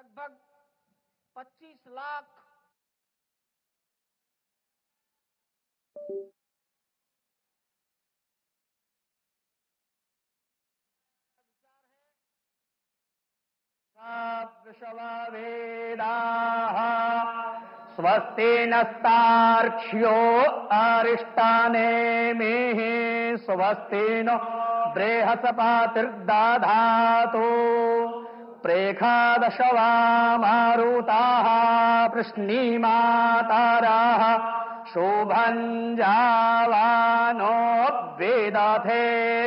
लगभग 25 लाख विश्ववेदाः स्वस्ति नस्तार्क्ष्यो अरिष्टानेमिः स्वस्ति नो बृहस्पतिर्दधातु प्रेखादशवा मारुताः पृश्नीमाताराः शोभञ्जावानो वेदथे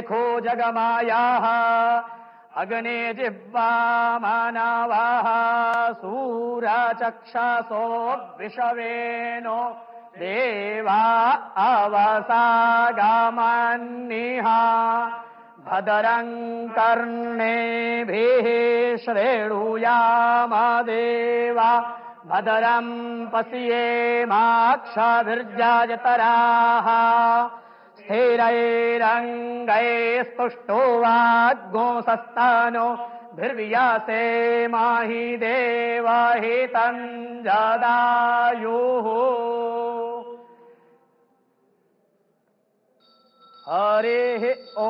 खो जगमायाः अग्ने जिह्वा मानवाः सूरचक्षसो विषवेनो देवा अवसागामन्निः भद्रं कर्णेभिः श्रेणुयाम देवा भद्रं पश्येमाक्षभिर्जयतराः स्थिरैरङ्गैस्तुष्टो वाग्गोंसस्तनो भिर्व्यासे माहि देवहितं जदायुः हरिः ॐ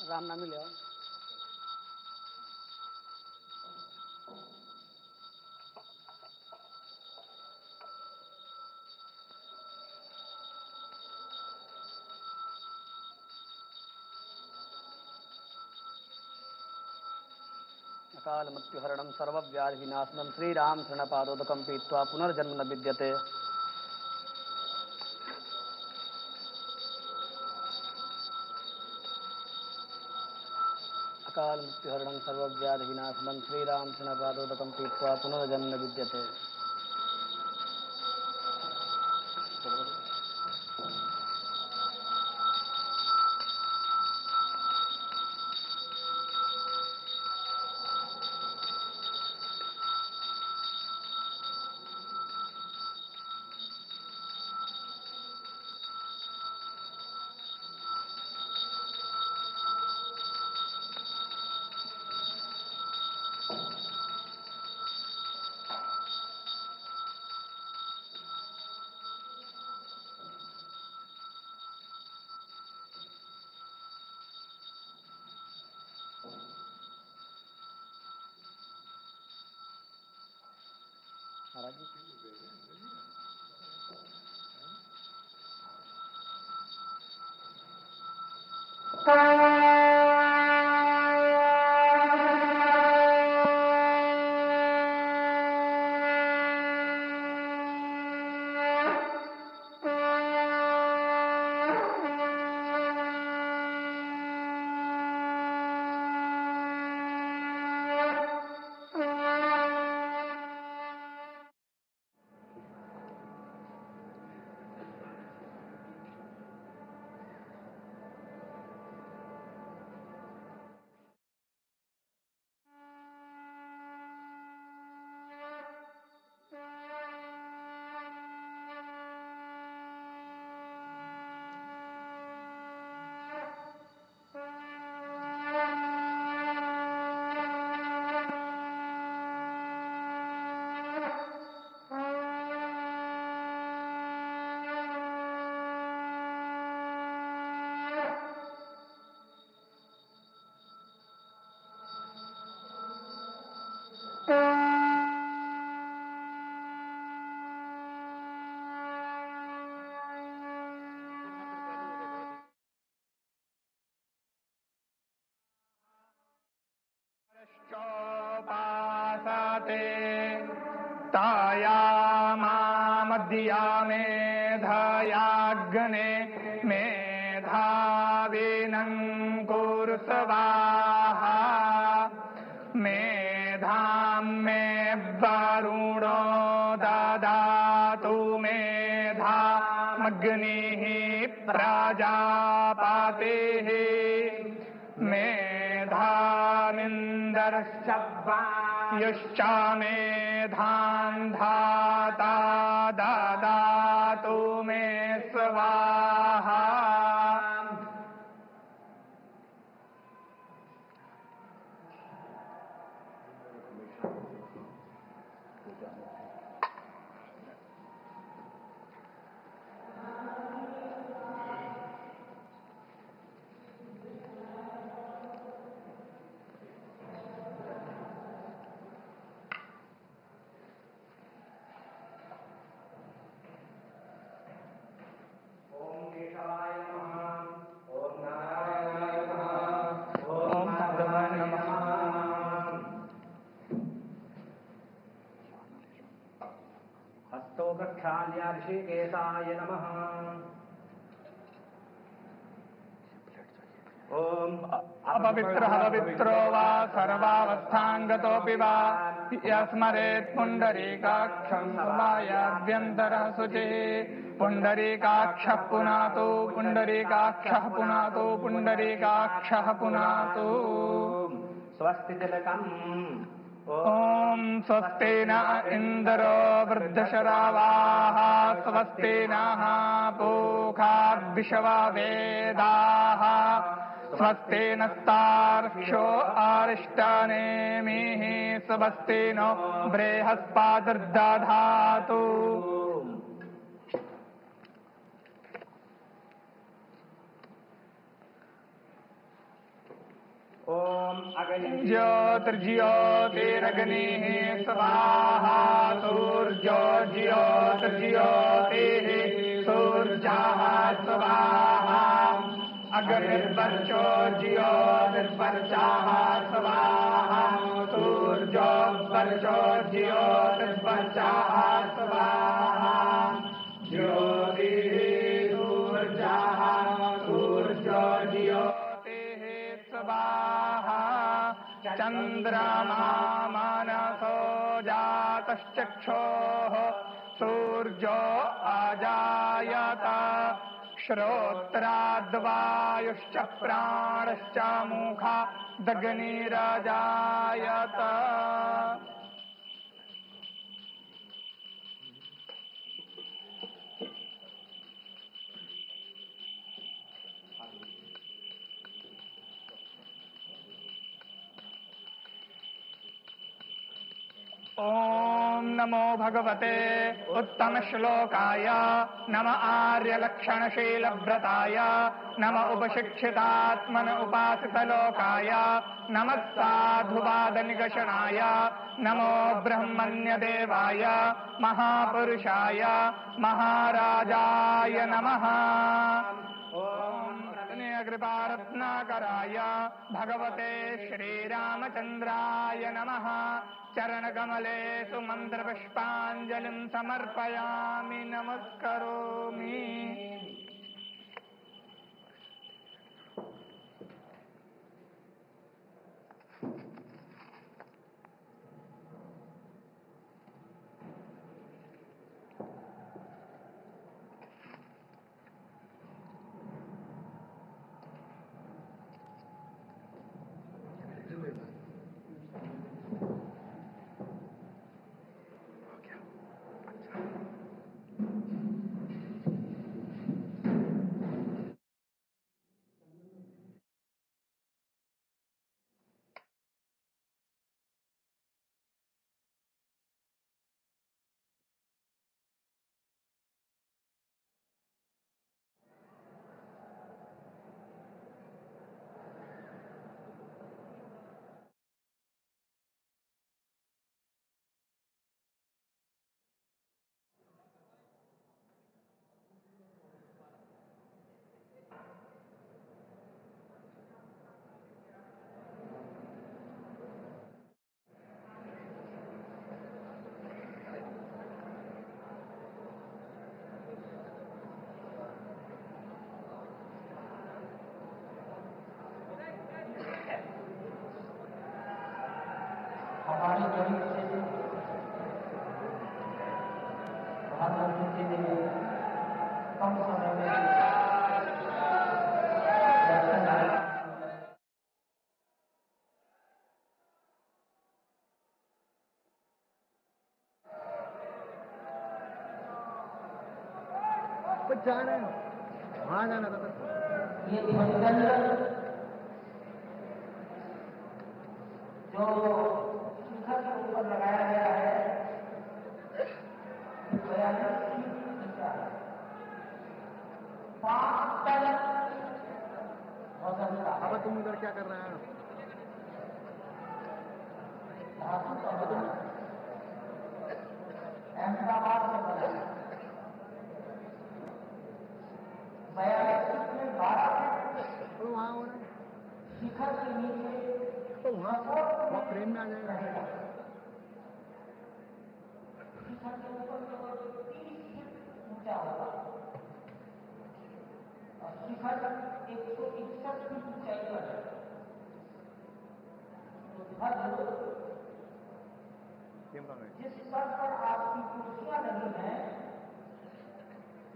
राम नाम ले आओ। अकाल मृत्युहरणं सर्वव्याधि विनाशनं श्रीराम शरणपादोदकं पीत्वा पुनर्जन्म न विद्यते। अकाल मृत्युहरणं सर्वव्याधि विनाशनं श्रीराम शरणपादोदकं पीत्वा पुनर्जन्म न विद्यते। ते तायामामद्या मेधयाग्ने मेधाविनं कुरु स्वाहा मेधां मे वरुणो ददातु मेधामग्निः प्रजापतिः मेधामिन्द्रश्च वायुश्च मेधां धाता ददातु मे स्वाहा ऋषिकेशाय नमः। ओम अपवित्रः पवित्रो वा सर्वावस्थाङ्गतोऽपि वा यस्मरेत् पुण्डरीकाक्षं समायाभ्यन्तरः शुचिः पुण्डरीकाक्षः पुनातु पुण्डरीकाक्षः पुनातु पुण्डरीकाक्षः पुनातु स्वस्ति तिलकम् ॐ स्वस्ति न इन्द्रो वृद्धशरावाः स्वस्ति नः पूषा विश्ववेदाः स्वस्ति नस्तार्क्ष्यो अरिष्टनेमिः स्वस्ति नो बृहस्पतिर्दधातु ओम ज्योतिर्ज्योतिरग्निः स्वाहा सूर्योर्ज्योतिर्ज्योतिः सूर्यः स्वाहा अग्निर्वर्चो ज्योतिर्वर्चः स्वाहा सूर्योर्वर्चो ज्योतिर्वर्चः स्वाहा ज्योतिः सूर्यः सूर्यो ज्योतिः स्वाहा चन्द्रमा मनसो जातश्चक्षोः सूर्यो अजायत श्रोत्राद्वायुश्च प्राणश्च मुखादग्निरजायत ओम नमो भगवते उत्तम श्लोकाय नम आर्यलक्षणशीलव्रताय नम उपशिक्षितात्मन उपासितलोकाय नमः साधुवादनिगशनाय नमो ब्रह्मण्यदेवाय महापुरुषाय महाराजाय नमः। कृपारत्नाकराय भगवते श्रीरामचन्द्राय नमः। चरणकमलेषु मन्त्रपुष्पाञ्जलिं समर्पयामि नमस्करोमि। हमारी तरफ से प्रधानमंत्री जी ने कम समय में जाना है वहाँ जाना था ये ध्वनिदंड जो शिखर के ऊपर लगाया गया है 5 टन वजन का। अब तुम इधर क्या कर रहे हैं? अहमदाबाद से बना 42 में 12 तो वहाँ हो रहा है शिखर के नीचे तो वहाँ फ्रेम में आ जाएगा। शिखर के ऊपर केवल 30 फीट ऊंचा होगा और शिखर 161 फीट ऊंचाई पर है। तो ध्वज जिस स्तर पर आपकी कुर्सियां लगी हैं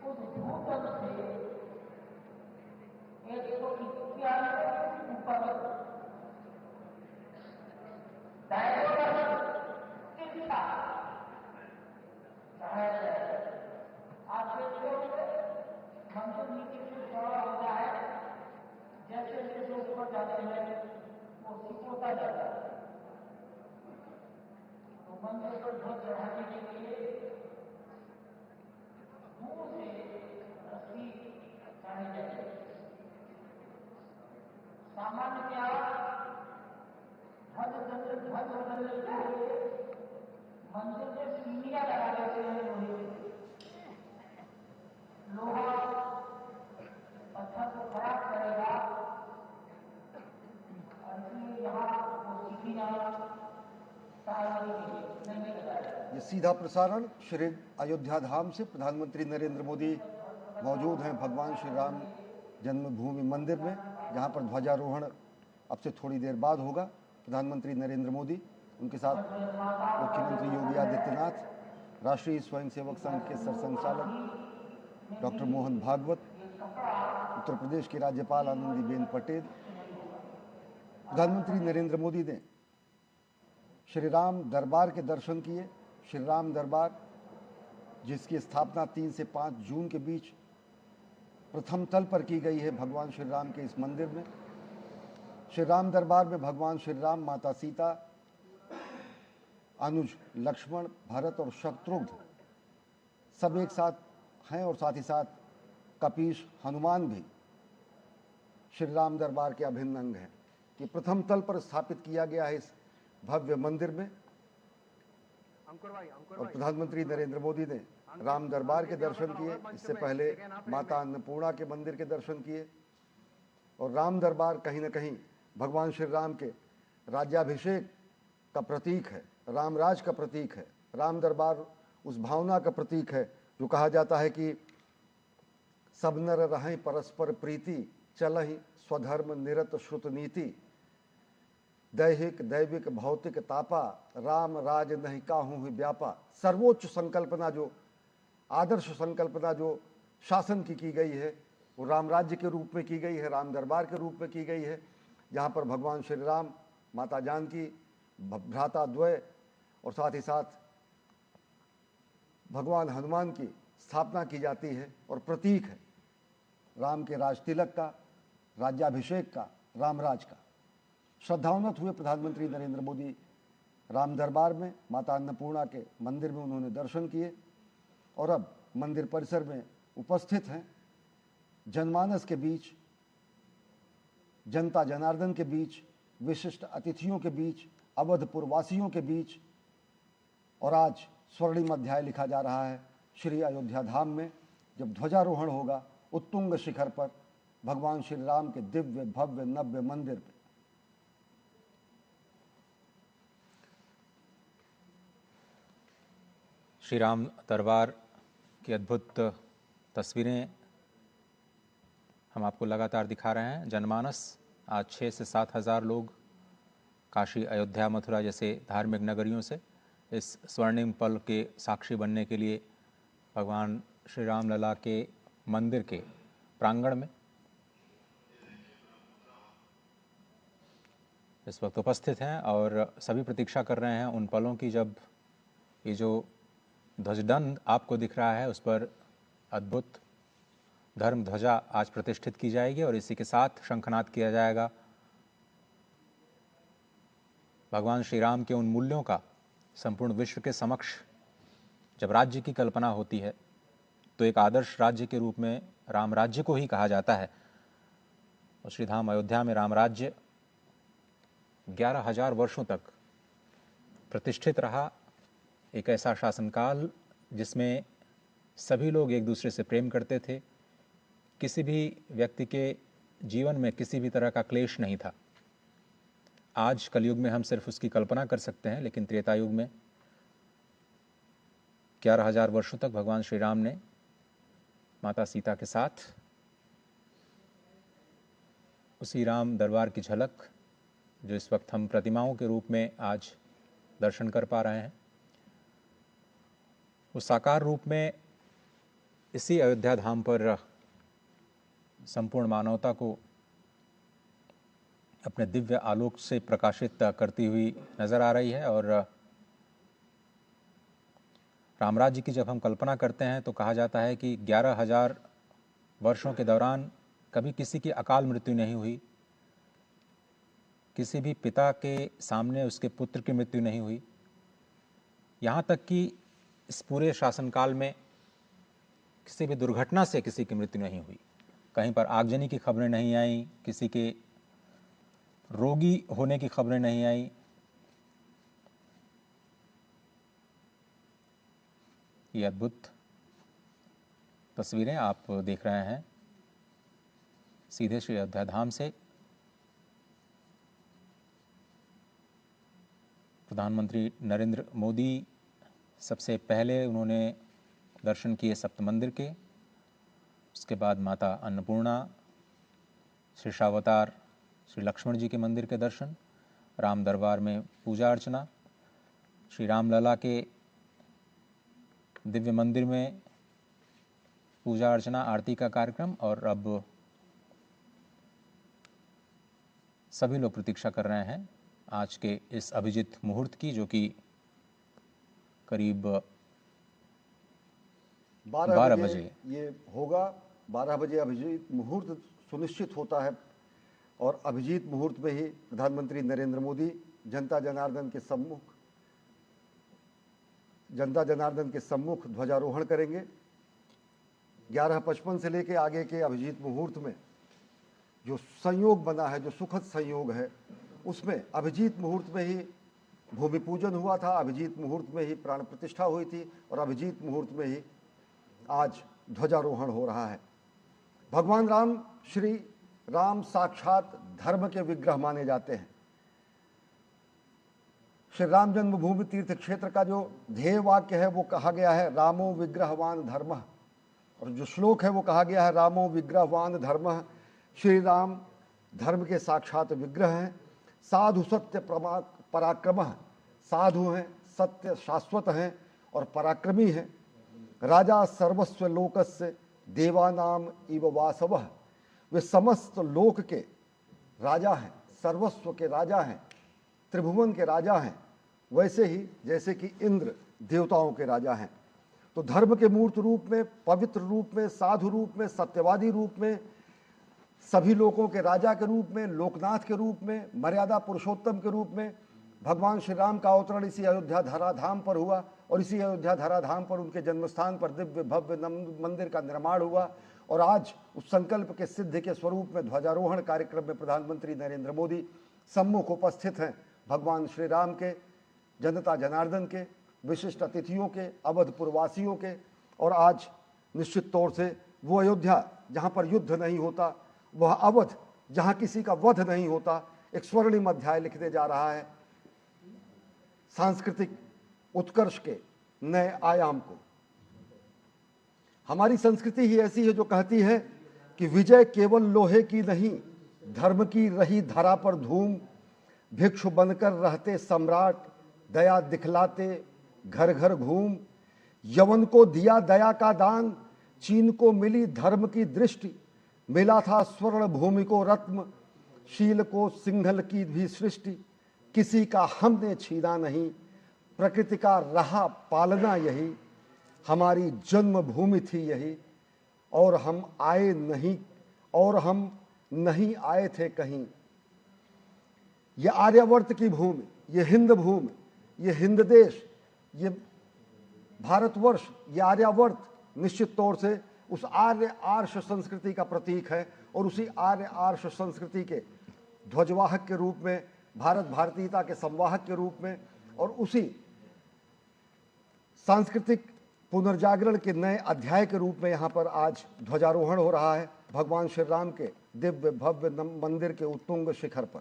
उस भूतल से 191 फीट ऊपर डायगोनल तिरछा चढ़ाया जाए। आप देखते होंगे मंदिर नीचे से चौड़ा होता है, जैसे जैसे ऊपर जाते हैं वो सिकोता जाता है। तो मंदिर पर ध्वज चढ़ाने के लिए दूर से रस्सी चढ़ाई जाती है। सामान्यतया ध्वज बदलने के लिए मंदिर में सीढ़ियां लगा देते हैं लोहा पत्थर को खराब करेगा और इसलिए यहाँ वो सीढ़ियां नहीं लगाया। ये सीधा प्रसारण श्री अयोध्या धाम से प्रधानमंत्री नरेंद्र मोदी मौजूद हैं भगवान श्री राम जन्मभूमि मंदिर में, जहां पर ध्वजारोहण अब से थोड़ी देर बाद होगा। प्रधानमंत्री नरेंद्र मोदी, उनके साथ मुख्यमंत्री योगी आदित्यनाथ, राष्ट्रीय स्वयंसेवक संघ के सरसंघचालक डॉक्टर मोहन भागवत, उत्तर प्रदेश की राज्यपाल आनंदीबेन पटेल। प्रधानमंत्री नरेंद्र मोदी ने श्री राम दरबार के दर्शन किए। श्री राम दरबार जिसकी स्थापना 3 से 5 जून के बीच प्रथम तल पर की गई है भगवान श्री राम के इस मंदिर में। श्री राम दरबार में भगवान श्री राम, माता सीता, अनुज लक्ष्मण, भरत और शत्रुघ्न सब एक साथ हैं और साथ ही साथ कपीश हनुमान भी श्री राम दरबार के अभिन्न अंग हैं। कि प्रथम तल पर स्थापित किया गया है इस भव्य मंदिर में। और प्रधानमंत्री नरेंद्र मोदी ने राम दरबार के दर्शन किए, इससे पहले माता अन्नपूर्णा के मंदिर के दर्शन किए। और राम दरबार कहीं न कहीं भगवान श्री राम के राज्याभिषेक का प्रतीक है, रामराज का प्रतीक है। राम दरबार उस भावना का प्रतीक है जो कहा जाता है कि सब नर रहें परस्पर प्रीति, चलहि स्वधर्म निरत श्रुत नीति, दैहिक दैविक भौतिक तापा, राम राज नहीं काहू ही व्यापा। सर्वोच्च संकल्पना, जो आदर्श संकल्पना जो शासन की गई है वो राम राज्य के रूप में की गई है, राम दरबार के रूप में की गई है, जहाँ पर भगवान श्री राम, माता जानकी, भ्राता द्वय और साथ ही साथ भगवान हनुमान की स्थापना की जाती है और प्रतीक है राम के राज तिलक का, राज्याभिषेक का, रामराज का। श्रद्धान्वित हुए प्रधानमंत्री नरेंद्र मोदी राम दरबार में, माता अन्नपूर्णा के मंदिर में उन्होंने दर्शन किए और अब मंदिर परिसर में उपस्थित हैं। जनमानस के बीच, जनता जनार्दन के बीच, विशिष्ट अतिथियों के बीच, अवधपुर वासियों के बीच। और आज स्वर्णिम अध्याय लिखा जा रहा है श्री अयोध्या धाम में, जब ध्वजारोहण होगा उत्तुंग शिखर पर भगवान श्री राम के दिव्य भव्य नव्य मंदिर पे। श्री राम दरबार की अद्भुत तस्वीरें हम आपको लगातार दिखा रहे हैं। जनमानस आज 6 से 7 हज़ार लोग काशी, अयोध्या, मथुरा जैसे धार्मिक नगरियों से इस स्वर्णिम पल के साक्षी बनने के लिए भगवान श्री राम लला के मंदिर के प्रांगण में इस वक्त उपस्थित हैं और सभी प्रतीक्षा कर रहे हैं उन पलों की जब ये जो ध्वजदंड आपको दिख रहा है उस पर अद्भुत धर्म ध्वजा आज प्रतिष्ठित की जाएगी और इसी के साथ शंखनाद किया जाएगा। भगवान श्री राम के उन मूल्यों का संपूर्ण विश्व के समक्ष जब राज्य की कल्पना होती है तो एक आदर्श राज्य के रूप में राम राज्य को ही कहा जाता है। और श्रीधाम अयोध्या में राम राज्य 11,000 वर्षों तक प्रतिष्ठित रहा। एक ऐसा शासनकाल जिसमें सभी लोग एक दूसरे से प्रेम करते थे, किसी भी व्यक्ति के जीवन में किसी भी तरह का क्लेश नहीं था। आज कलयुग में हम सिर्फ उसकी कल्पना कर सकते हैं, लेकिन त्रेता युग में 11,000 वर्षों तक भगवान श्री राम ने माता सीता के साथ उसी राम दरबार की झलक जो इस वक्त हम प्रतिमाओं के रूप में आज दर्शन कर पा रहे हैं, उस साकार रूप में इसी अयोध्या धाम पर संपूर्ण मानवता को अपने दिव्य आलोक से प्रकाशित करती हुई नजर आ रही है। और रामराज्य की जब हम कल्पना करते हैं तो कहा जाता है कि 11,000 वर्षों के दौरान कभी किसी की अकाल मृत्यु नहीं हुई, किसी भी पिता के सामने उसके पुत्र की मृत्यु नहीं हुई, यहाँ तक कि इस पूरे शासनकाल में किसी भी दुर्घटना से किसी की मृत्यु नहीं हुई। कहीं पर आगजनी की खबरें नहीं आई, किसी के रोगी होने की खबरें नहीं आई। ये अद्भुत तस्वीरें आप देख रहे हैं सीधे श्री अयोध्या धाम से। प्रधानमंत्री नरेंद्र मोदी सबसे पहले उन्होंने दर्शन किए सप्त मंदिर के, उसके बाद माता अन्नपूर्णा, श्री शावतार श्री लक्ष्मण जी के मंदिर के दर्शन, राम दरबार में पूजा अर्चना, श्री राम लला के दिव्य मंदिर में पूजा अर्चना आरती का कार्यक्रम, और अब सभी लोग प्रतीक्षा कर रहे हैं आज के इस अभिजीत मुहूर्त की, जो कि करीब 12 बजे ये होगा। 12 बजे अभिजीत मुहूर्त सुनिश्चित होता है और अभिजीत मुहूर्त में ही प्रधानमंत्री नरेंद्र मोदी जनता जनार्दन के सम्मुख ध्वजारोहण करेंगे। 11:55 से लेके आगे के अभिजीत मुहूर्त में जो संयोग बना है, जो सुखद संयोग है, उसमें अभिजीत मुहूर्त में ही भूमि पूजन हुआ था, अभिजीत मुहूर्त में ही प्राण प्रतिष्ठा हुई थी और अभिजीत मुहूर्त में ही आज ध्वजारोहण हो रहा है। भगवान राम, श्री राम साक्षात धर्म के विग्रह माने जाते हैं। श्री राम जन्मभूमि तीर्थ क्षेत्र का जो ध्येय वाक्य है वो कहा गया है रामो विग्रहवान धर्मः, और जो श्लोक है वो कहा गया है रामो विग्रहवान धर्मः। श्री राम धर्म के साक्षात विग्रह हैं। साधु सत्य पराक्रमः, साधु हैं, सत्य शाश्वत हैं और पराक्रमी हैं। राजा सर्वस्व लोकस्य देवानाम इव वासवः, वे समस्त लोक के राजा हैं, सर्वस्व के राजा हैं, त्रिभुवन के राजा हैं, वैसे ही जैसे कि इंद्र देवताओं के राजा हैं। तो धर्म के मूर्त रूप में, पवित्र रूप में, साधु रूप में, सत्यवादी रूप में, सभी लोगों के राजा के रूप में, लोकनाथ के रूप में, मर्यादा पुरुषोत्तम के रूप में भगवान श्री राम का अवतरण इसी अयोध्या धराधाम पर हुआ और इसी अयोध्या धराधाम पर उनके जन्मस्थान पर दिव्य भव्य मंदिर का निर्माण हुआ। और आज उस संकल्प के सिद्धि के स्वरूप में ध्वजारोहण कार्यक्रम में प्रधानमंत्री नरेंद्र मोदी सम्मुख उपस्थित हैं। भगवान श्री राम के, जनता जनार्दन के, विशिष्ट अतिथियों के, अवधपुरवासियों के, और आज निश्चित तौर से वो अयोध्या जहाँ पर युद्ध नहीं होता, वह अवध जहाँ किसी का वध नहीं होता, एक स्वर्णिम अध्याय लिखने जा रहा है सांस्कृतिक उत्कर्ष के नए आयाम को। हमारी संस्कृति ही ऐसी है जो कहती है कि विजय केवल लोहे की नहीं, धर्म की रही धरा पर धूम, भिक्षु बनकर रहते सम्राट, दया दिखलाते घर घर घूम। यवन को दिया दया का दान, चीन को मिली धर्म की दृष्टि। मिला था स्वर्ण भूमि को रत्न, शील को सिंघल की भी सृष्टि। किसी का हमने छीना नहीं, प्रकृति का रहा पालना यही। हमारी जन्मभूमि थी यही, और हम नहीं आए थे कहीं। ये आर्यावर्त की भूमि, ये हिंद भूमि, ये हिंद देश, ये भारतवर्ष, ये आर्यावर्त निश्चित तौर से उस आर्य आर्ष संस्कृति का प्रतीक है। और उसी आर्य आर्ष संस्कृति के ध्वजवाहक के रूप में, भारत भारतीयता के संवाहक के रूप में, और उसी सांस्कृतिक पुनर्जागरण के नए अध्याय के रूप में यहाँ पर आज ध्वजारोहण हो रहा है भगवान श्री राम के दिव्य भव्य मंदिर के उत्तुंग शिखर पर।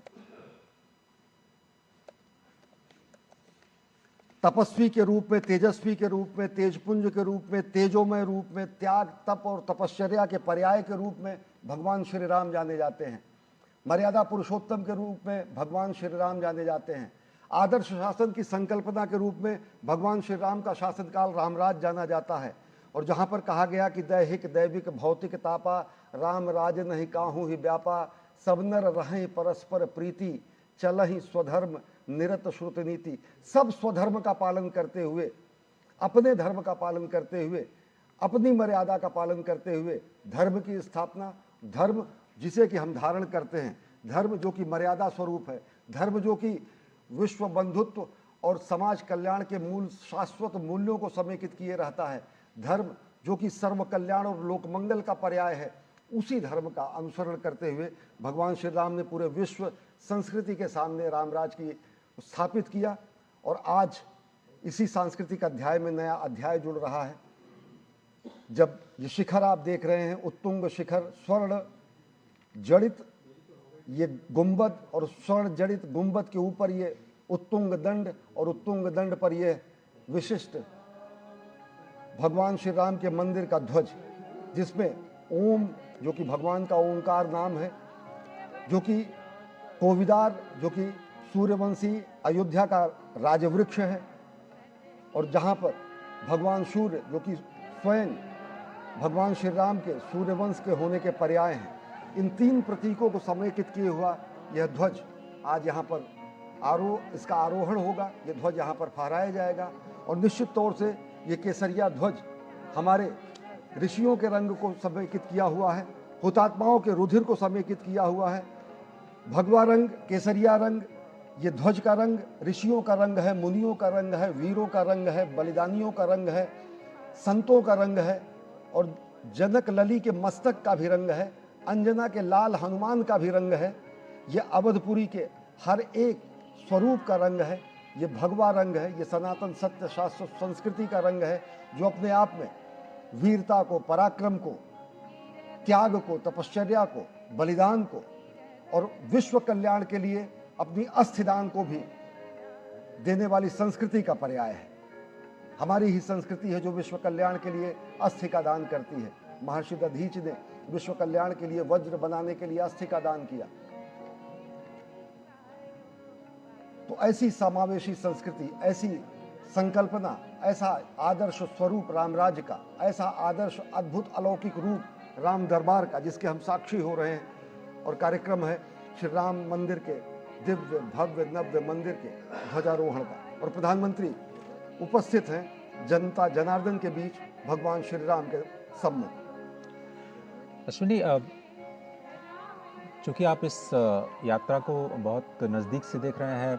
तपस्वी के रूप में, तेजस्वी के रूप में, तेजपुंज के रूप में, तेजोमय रूप में, त्याग तप और तपश्चर्या के पर्याय के रूप में भगवान श्री राम जाने जाते हैं। मर्यादा पुरुषोत्तम के रूप में भगवान श्री राम जाने जाते हैं। आदर्श शासन की संकल्पना के रूप में भगवान श्री राम का शासनकाल रामराज जाना जाता है। और जहाँ पर कहा गया कि दैहिक दैविक भौतिक तापा, राम राज नहीं काहू ही व्यापा। सब नर रहें परस्पर प्रीति, चलहि स्वधर्म निरत श्रुत नीति। सब स्वधर्म का पालन करते हुए, अपने धर्म का पालन करते हुए, अपनी मर्यादा का पालन करते हुए धर्म की स्थापना, धर्म जिसे कि हम धारण करते हैं, धर्म जो कि मर्यादा स्वरूप है, धर्म जो कि विश्व बंधुत्व और समाज कल्याण के मूल शाश्वत मूल्यों को समेकित किए रहता है, धर्म जो कि सर्व कल्याण और लोकमंगल का पर्याय है, उसी धर्म का अनुसरण करते हुए भगवान श्री राम ने पूरे विश्व संस्कृति के सामने रामराज की स्थापित किया। और आज इसी सांस्कृतिक अध्याय में नया अध्याय जुड़ रहा है। जब ये शिखर आप देख रहे हैं, उत्तुंग शिखर, स्वर्ण जड़ित ये गुंबद, और स्वर्ण जड़ित गुंबद के ऊपर ये उत्तुंग दंड, और उत्तुंग दंड पर ये विशिष्ट भगवान श्री राम के मंदिर का ध्वज, जिसमें ओम जो कि भगवान का ओंकार नाम है, जो कि कोविदार जो कि सूर्यवंशी अयोध्या का राजवृक्ष है, और जहाँ पर भगवान सूर्य जो कि स्वयं भगवान श्री राम के सूर्यवंश के होने के पर्याय हैं, इन तीन प्रतीकों को समेकित किए हुआ यह ध्वज आज यहाँ पर इसका आरोहण होगा। यह ध्वज यहाँ पर फहराया जाएगा। और निश्चित तौर से ये केसरिया ध्वज हमारे ऋषियों के रंग को समेकित किया हुआ है, हुतात्माओं के रुधिर को समेकित किया हुआ है। भगवा रंग, केसरिया रंग, ये ध्वज का रंग ऋषियों का रंग है, मुनियों का रंग है, वीरों का रंग है, बलिदानियों का रंग है, संतों का रंग है, और जनक लली के मस्तक का भी रंग है, अंजना के लाल हनुमान का भी रंग है। ये अवधपुरी के हर एक स्वरूप का रंग है। ये भगवा रंग है, ये सनातन सत्य शास्त्र संस्कृति का रंग है, जो अपने आप में वीरता को, पराक्रम को, त्याग को, तपश्चर्या को, बलिदान को और विश्व कल्याण के लिए अपनी अस्थिदान को भी देने वाली संस्कृति का पर्याय है। हमारी ही संस्कृति है जो विश्व कल्याण के लिए अस्थि का दान करती है। महर्षि दधीच ने विश्व कल्याण के लिए वज्र बनाने के लिए अस्थि का दान किया। तो ऐसी समावेशी संस्कृति, ऐसी संकल्पना, ऐसा आदर्श स्वरूप रामराज्य का, ऐसा आदर्श अद्भुत अलौकिक रूप राम दरबार का, जिसके हम साक्षी हो रहे हैं। और कार्यक्रम है श्री राम मंदिर के दिव्य भव्य नव्य मंदिर के ध्वजारोहण का। और प्रधानमंत्री उपस्थित हैं जनता जनार्दन के बीच भगवान श्री राम के सम्मुख। अश्विनी, चूँकि आप इस यात्रा को बहुत नज़दीक से देख रहे हैं,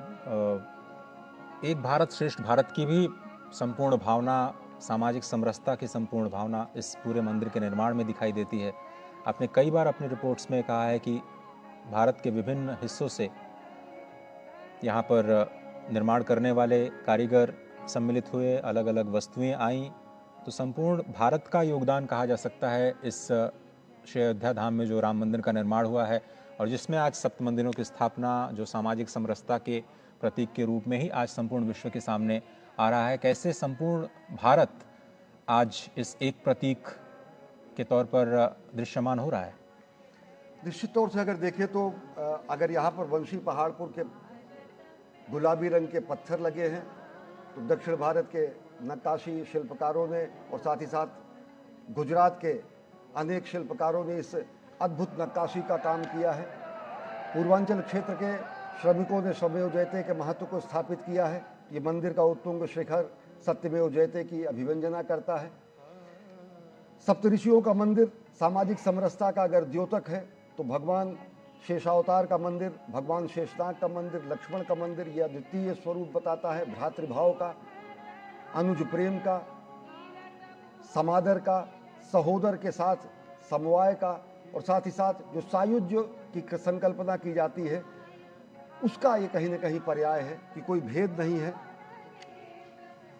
एक भारत श्रेष्ठ भारत की भी संपूर्ण भावना, सामाजिक समरसता की संपूर्ण भावना इस पूरे मंदिर के निर्माण में दिखाई देती है। आपने कई बार अपनी रिपोर्ट्स में कहा है कि भारत के विभिन्न हिस्सों से यहाँ पर निर्माण करने वाले कारीगर सम्मिलित हुए, अलग अलग वस्तुएं आईं, तो संपूर्ण भारत का योगदान कहा जा सकता है इस श्री अयोध्या धाम में जो राम मंदिर का निर्माण हुआ है, और जिसमें आज सप्त मंदिरों की स्थापना जो सामाजिक समरसता के प्रतीक के रूप में ही आज संपूर्ण विश्व के सामने आ रहा है। कैसे संपूर्ण भारत आज इस एक प्रतीक के तौर पर दृश्यमान हो रहा है? निश्चित तौर से अगर देखें तो अगर यहाँ पर वंशी पहाड़पुर के गुलाबी रंग के पत्थर लगे हैं। तो दक्षिण भारत के नक्काशी शिल्पकारों ने और साथ ही साथ गुजरात के अनेक शिल्पकारों ने इस अद्भुत नक्काशी का काम किया है। पूर्वांचल क्षेत्र के श्रमिकों ने श्रमेव जयते के महत्व को स्थापित किया है। ये मंदिर का उत्तुंग शिखर सत्यमेव जयते की अभिव्यंजना करता है। सप्तऋषियों का मंदिर सामाजिक समरसता का अगर द्योतक है तो भगवान शेषावतार का मंदिर, भगवान शेषनाग का मंदिर, लक्ष्मण का मंदिर यह अद्वितीय स्वरूप बताता है भ्रातृभाव का, अनुज प्रेम का, समादर का, सहोदर के साथ समवाय का, और साथ ही साथ जो सायुज्य की संकल्पना की जाती है उसका ये कहीं न कहीं पर्याय है कि कोई भेद नहीं है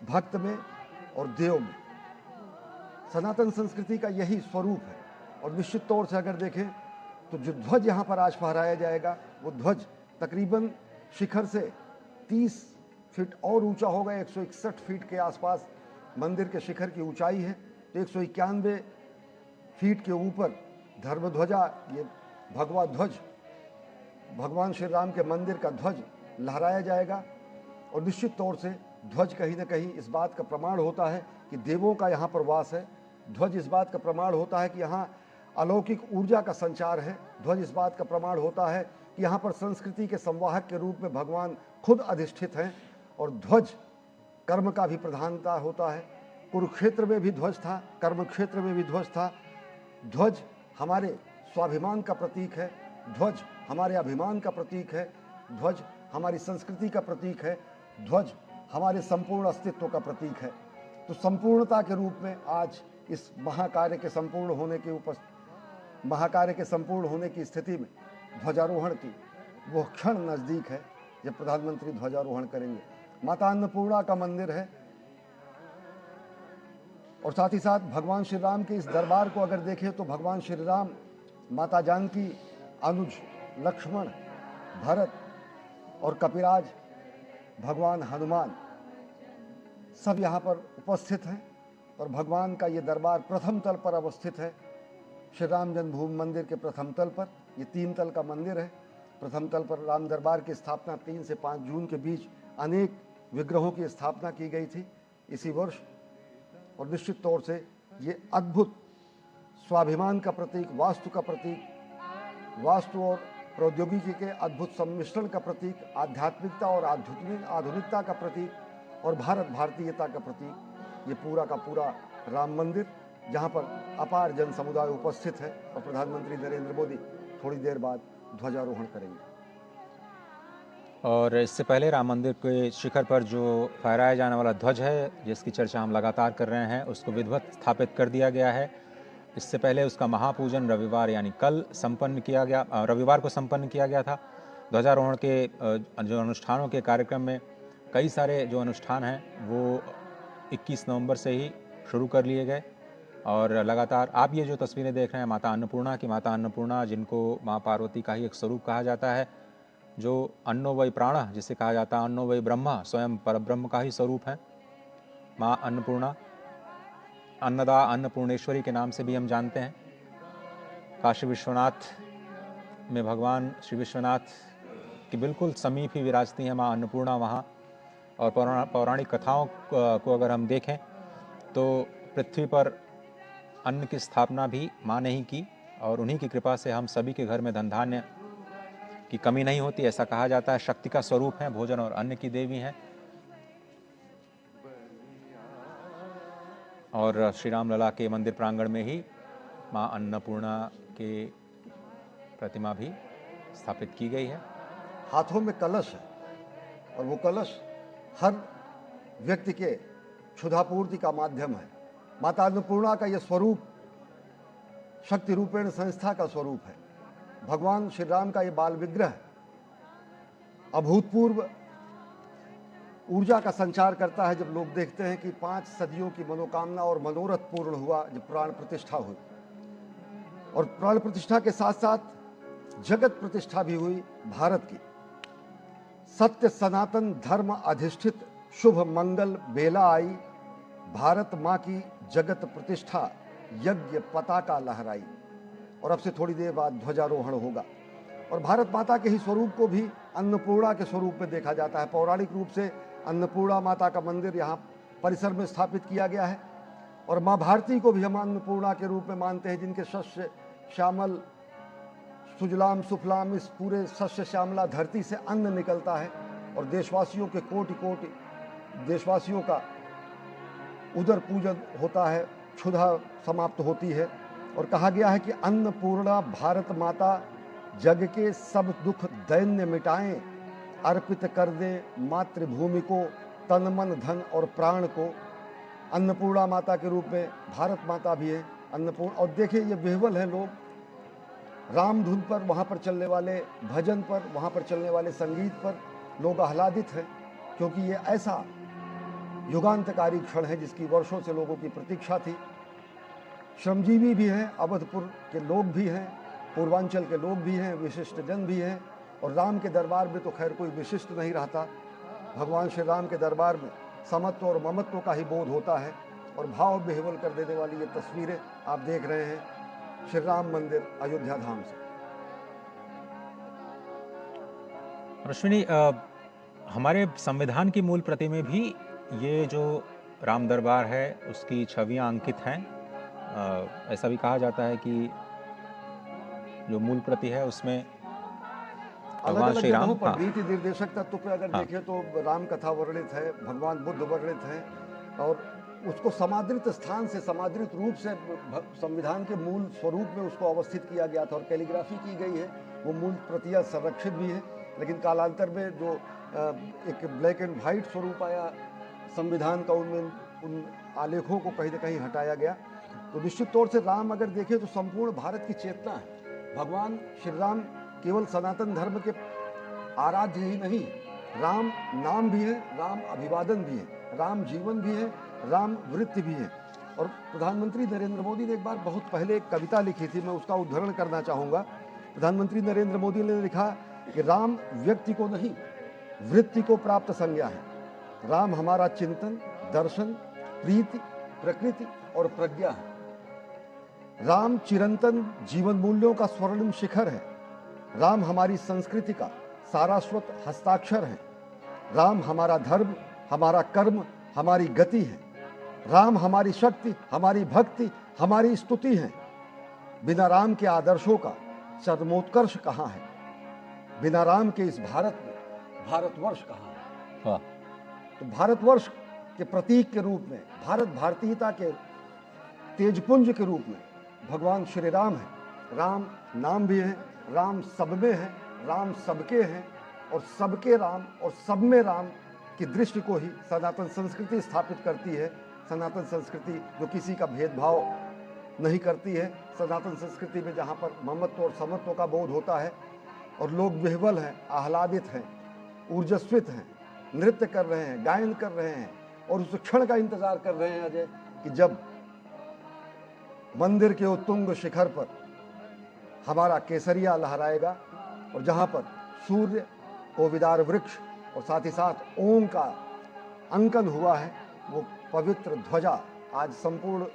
भक्त में और देव में। सनातन संस्कृति का यही स्वरूप है। और निश्चित तौर से अगर देखें तो जो ध्वज यहाँ पर आज फहराया जाएगा वो ध्वज तकरीबन शिखर से 30 फीट और ऊंचा होगा। 161 फीट के आसपास मंदिर के शिखर की ऊंचाई है। तो 191 फीट के ऊपर धर्मध्वजा, ये भगवा ध्वज, भगवान श्री राम के मंदिर का ध्वज लहराया जाएगा। और निश्चित तौर से ध्वज कहीं न कहीं इस बात का प्रमाण होता है कि देवों का यहाँ पर वास है। ध्वज इस बात का प्रमाण होता है कि यहाँ अलौकिक ऊर्जा का संचार है। ध्वज इस बात का प्रमाण होता है कि यहाँ पर संस्कृति के संवाहक के रूप में भगवान खुद अधिष्ठित हैं। और ध्वज कर्म का भी प्रधानता होता है। कुरुक्षेत्र में भी ध्वज था, कर्म क्षेत्र में भी ध्वज था। ध्वज हमारे स्वाभिमान का प्रतीक है, ध्वज हमारे अभिमान का प्रतीक है, ध्वज हमारी संस्कृति का प्रतीक है, ध्वज हमारे संपूर्ण अस्तित्व का प्रतीक है। तो संपूर्णता के रूप में आज इस महाकार्य के संपूर्ण होने की स्थिति में ध्वजारोहण की वो क्षण नज़दीक है जब प्रधानमंत्री ध्वजारोहण करेंगे। माता अन्नपूर्णा का मंदिर है। और साथ ही साथ भगवान श्री राम के इस दरबार को अगर देखें तो भगवान श्री राम, माता जानकी, अनुज लक्ष्मण, भरत और कपिराज, भगवान हनुमान सब यहाँ पर उपस्थित हैं। और भगवान का ये दरबार प्रथम तल पर अवस्थित है। श्री राम जन्मभूमि मंदिर के प्रथम तल पर, ये 3 तल का मंदिर है। प्रथम तल पर राम दरबार की स्थापना 3 से 5 जून के बीच अनेक विग्रहों की स्थापना की गई थी इसी वर्ष। और निश्चित तौर से ये अद्भुत स्वाभिमान का प्रतीक, वास्तु का प्रतीक, वास्तु और प्रौद्योगिकी के अद्भुत सम्मिश्रण का प्रतीक, आध्यात्मिकता और आधुनिकता का प्रतीक और भारत भारतीयता का प्रतीक, ये पूरा का पूरा राम मंदिर जहाँ पर अपार जन समुदाय उपस्थित है। और प्रधानमंत्री नरेंद्र मोदी थोड़ी देर बाद ध्वजारोहण करेंगे। और इससे पहले राम मंदिर के शिखर पर जो फहराया जाने वाला ध्वज है, जिसकी चर्चा हम लगातार कर रहे हैं, उसको विधिवत स्थापित कर दिया गया है। इससे पहले उसका महापूजन रविवार यानी कल संपन्न किया गया, रविवार को संपन्न किया गया था। ध्वजारोहण के जो अनुष्ठानों के कार्यक्रम में कई सारे जो अनुष्ठान हैं वो 21 नवंबर से ही शुरू कर लिए गए। और लगातार आप ये जो तस्वीरें देख रहे हैं माता अन्नपूर्णा की, माता अन्नपूर्णा जिनको माँ पार्वती का ही एक स्वरूप कहा जाता है, जो अन्नो वै प्राण जिसे कहा जाता है, अन्नो वै ब्रह्मा, स्वयं परब्रह्म का ही स्वरूप है माँ अन्नपूर्णा। अन्नदा, अन्नपूर्णेश्वरी के नाम से भी हम जानते हैं। काशी विश्वनाथ में भगवान श्री विश्वनाथ की बिल्कुल समीप ही विराजती हैं माँ अन्नपूर्णा वहाँ। और पौराणिक कथाओं को अगर हम देखें तो पृथ्वी पर अन्न की स्थापना भी माँ ने ही की और उन्हीं की कृपा से हम सभी के घर में धन धान्य की कमी नहीं होती, ऐसा कहा जाता है। शक्ति का स्वरूप है, भोजन और अन्न की देवी हैं। और श्री राम लला के मंदिर प्रांगण में ही माँ अन्नपूर्णा के प्रतिमा भी स्थापित की गई है। हाथों में कलश है और वो कलश हर व्यक्ति के क्षुधापूर्ति का माध्यम है। माता अन्नपूर्णा का ये स्वरूप शक्ति रूपेण संस्था का स्वरूप है। भगवान श्री राम का ये बाल विग्रह अभूतपूर्व ऊर्जा का संचार करता है जब लोग देखते हैं कि 5 सदियों की मनोकामना और मनोरथ पूर्ण हुआ जब प्राण प्रतिष्ठा हुई। और प्राण प्रतिष्ठा के साथ साथ जगत प्रतिष्ठा भी हुई भारत की। सत्य सनातन धर्म अधिष्ठित शुभ मंगल बेला आई, भारत माँ की जगत प्रतिष्ठा यज्ञ पताका लहराई। और अब से थोड़ी देर बाद ध्वजारोहण होगा। और भारत माता के ही स्वरूप को भी अन्नपूर्णा के स्वरूप में देखा जाता है। पौराणिक रूप से अन्नपूर्णा माता का मंदिर यहाँ परिसर में स्थापित किया गया है और माँ भारती को भी हम अन्नपूर्णा के रूप में मानते हैं, जिनके शस्य श्यामल सुजलाम सुफलाम इस पूरे शस्य श्यामला धरती से अन्न निकलता है और देशवासियों के कोटि कोटि देशवासियों का उदर पूजन होता है, क्षुधा समाप्त होती है। और कहा गया है कि अन्नपूर्णा भारत माता जग के सब दुख दैन्य मिटाएं, अर्पित कर दे मातृभूमि को तन मन धन और प्राण को। अन्नपूर्णा माता के रूप में भारत माता भी है अन्नपूर्ण। और देखिए ये विह्वल है, लोग राम धुन पर, वहाँ पर चलने वाले भजन पर, वहाँ पर चलने वाले संगीत पर लोग आह्लादित हैं, क्योंकि ये ऐसा युगांतकारी क्षण है जिसकी वर्षों से लोगों की प्रतीक्षा थी। श्रमजीवी भी हैं, अवधपुर के लोग भी हैं, पूर्वांचल के लोग भी हैं, विशिष्ट जन भी हैं। और राम के दरबार में तो खैर कोई विशिष्ट नहीं रहता, भगवान श्री राम के दरबार में समत्व और ममत्व का ही बोध होता है। और भाव विह्वल कर देने वाली ये तस्वीरें आप देख रहे हैं श्री राम मंदिर अयोध्या धाम से। अश्विनी, हमारे संविधान की मूल प्रति में भी ये जो राम दरबार है उसकी छवियां अंकित हैं। ऐसा भी कहा जाता है कि जो मूल प्रति है उसमें भगवान श्री राम, पर रीति निर्देशक तत्व पे अगर देखें तो राम कथा वर्णित है, भगवान बुद्ध वर्णित है और उसको समादृत स्थान से, समादृत रूप से संविधान के मूल स्वरूप में उसको अवस्थित किया गया था और कैलीग्राफी की गई है। वो मूल प्रतियां संरक्षित भी है, लेकिन कालांतर में जो एक ब्लैक एंड वाइट स्वरूप आया संविधान का, उनमें उन आलेखों को कहीं ना कहीं हटाया गया। तो निश्चित तौर से राम अगर देखें तो संपूर्ण भारत की चेतना है। भगवान श्री राम केवल सनातन धर्म के आराध्य ही नहीं, राम नाम भी है, राम अभिवादन भी है, राम जीवन भी है, राम वृत्ति भी है। और प्रधानमंत्री नरेंद्र मोदी ने एक बार बहुत पहले एक कविता लिखी थी, मैं उसका उद्धरण करना चाहूँगा। प्रधानमंत्री नरेंद्र मोदी ने लिखा कि राम व्यक्ति को नहीं, वृत्ति को प्राप्त संज्ञा है। राम हमारा चिंतन, दर्शन, प्रीति, प्रकृति और प्रज्ञा है। राम चिरंतन जीवन मूल्यों का स्वर्णिम शिखर है। राम हमारी संस्कृति का सारस्वत हस्ताक्षर है। राम हमारा धर्म, हमारा कर्म, हमारी गति है। राम हमारी शक्ति, हमारी भक्ति, हमारी स्तुति है। बिना राम के आदर्शों का चरमोत्कर्ष कहाँ है? बिना राम के इस भारत में भारतवर्ष कहाँ है? तो भारतवर्ष के प्रतीक के रूप में, भारत भारतीयता के तेजपुंज के रूप में भगवान श्री राम है। राम नाम भी है, राम सब में है, राम सबके हैं और सबके राम और सब में राम की दृष्टि को ही सनातन संस्कृति स्थापित करती है। सनातन संस्कृति जो किसी का भेदभाव नहीं करती है, सनातन संस्कृति में जहाँ पर ममत्व और समत्व का बोध होता है और लोग विह्वल हैं, आह्लादित हैं, ऊर्जस्वित हैं, नृत्य कर रहे हैं, गायन कर रहे हैं और उस क्षण का इंतजार कर रहे हैं अजय कि जब मंदिर के उत्तुंग शिखर पर हमारा केसरिया लहराएगा और जहाँ पर सूर्य, कोविदार वृक्ष और साथ ही साथ ओम का अंकन हुआ है, वो पवित्र ध्वजा आज संपूर्ण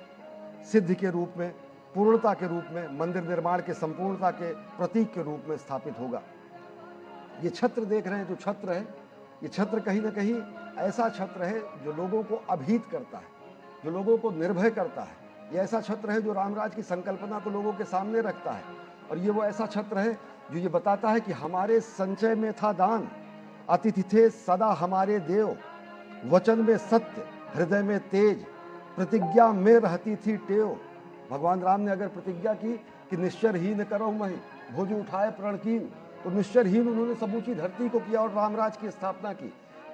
सिद्धि के रूप में, पूर्णता के रूप में, मंदिर निर्माण के संपूर्णता के प्रतीक के रूप में स्थापित होगा। ये छत्र देख रहे हैं, जो छत्र है, ये छत्र कहीं ना कहीं ऐसा छत्र है जो लोगों को अभीत करता है, जो लोगों को निर्भय करता है। ये ऐसा छत्र है जो रामराज की संकल्पना को लोगों के सामने रखता है और ये वो ऐसा छत्र है जो ये बताता है कि हमारे संचय में था दान, अतिथि थे सदा हमारे देव, वचन में सत्य, हृदय में तेज, प्रतिज्ञा में रहती थी टेव। भगवान राम ने अगर प्रतिज्ञा की कि निश्चरहीन करो मही, भुज उठाए प्रणकीन, तो निश्चरहीन उन्होंने समूची धरती को किया और रामराज की स्थापना की।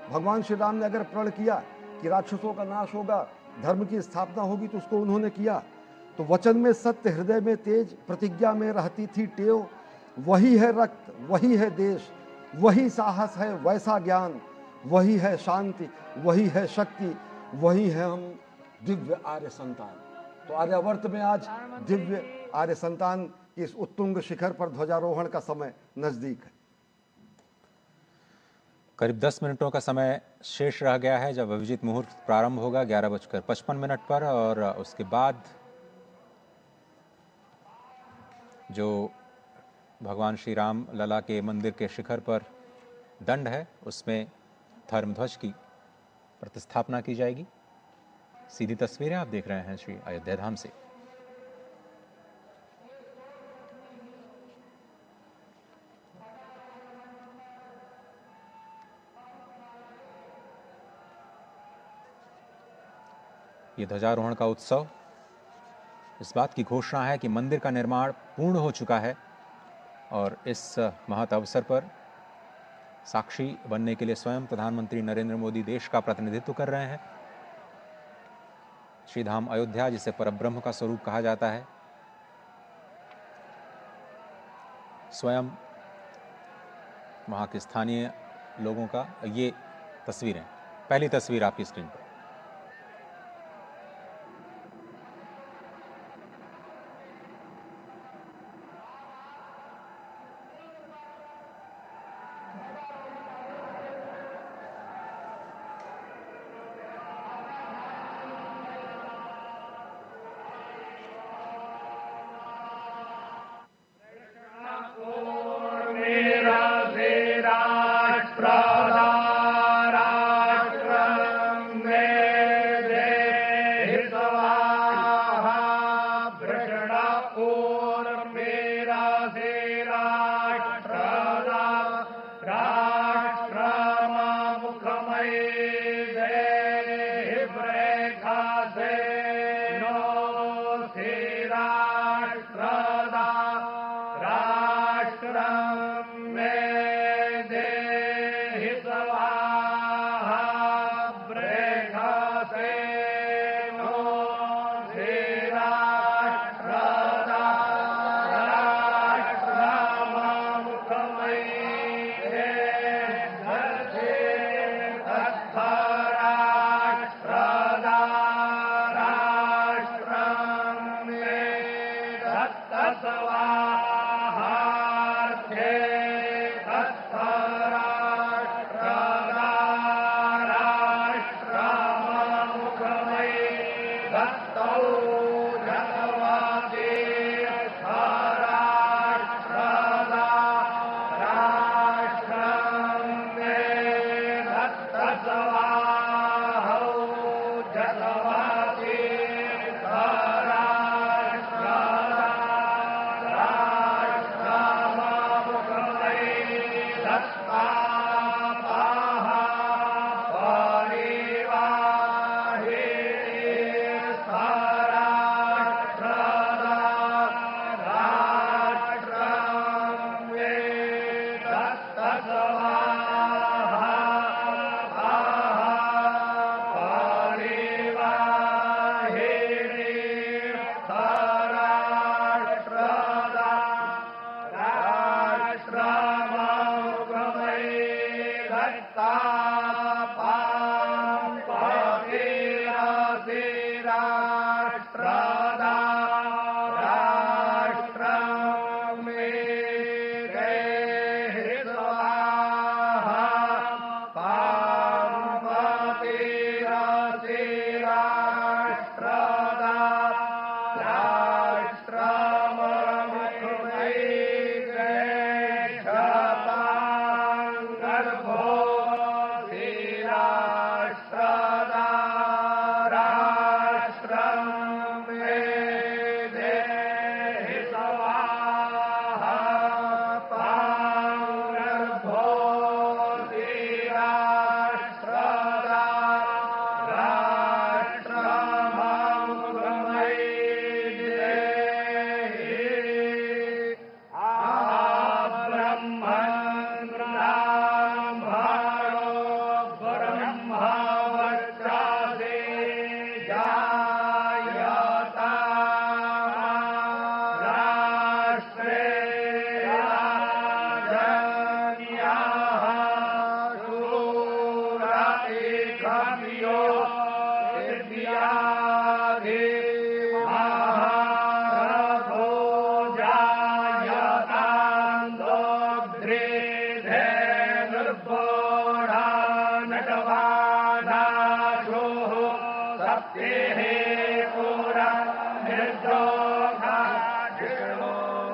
भगवान श्री राम ने अगर प्रण किया कि राक्षसों का नाश होगा, धर्म की स्थापना होगी, तो उसको उन्होंने किया। तो वचन में सत्य, हृदय में तेज, प्रतिज्ञा में रहती थी टेव। वही है रक्त, वही है देश, वही साहस है, वैसा ज्ञान, वही है शांति, वही है शक्ति, वही है हम दिव्य आर्य संतान। तो आर्यावर्त में आज दिव्य आर्य संतान की इस उत्तुंग शिखर पर ध्वजारोहण का समय नजदीक है। करीब 10 मिनटों का समय शेष रह गया है जब अभिजीत मुहूर्त प्रारंभ होगा 11:55 पर और उसके बाद जो भगवान श्री राम लला के मंदिर के शिखर पर दंड है, उसमें धर्मध्वज की प्रतिस्थापना की जाएगी। सीधी तस्वीरें आप देख रहे हैं श्री अयोध्या धाम से। ये ध्वजारोहण का उत्सव इस बात की घोषणा है कि मंदिर का निर्माण पूर्ण हो चुका है और इस महत् अवसर पर साक्षी बनने के लिए स्वयं प्रधानमंत्री नरेंद्र मोदी देश का प्रतिनिधित्व कर रहे हैं। श्री धाम अयोध्या, जिसे परब्रह्म का स्वरूप कहा जाता है, स्वयं वहाँ के स्थानीय लोगों का ये तस्वीरें, पहली तस्वीर आपकी स्क्रीन पर।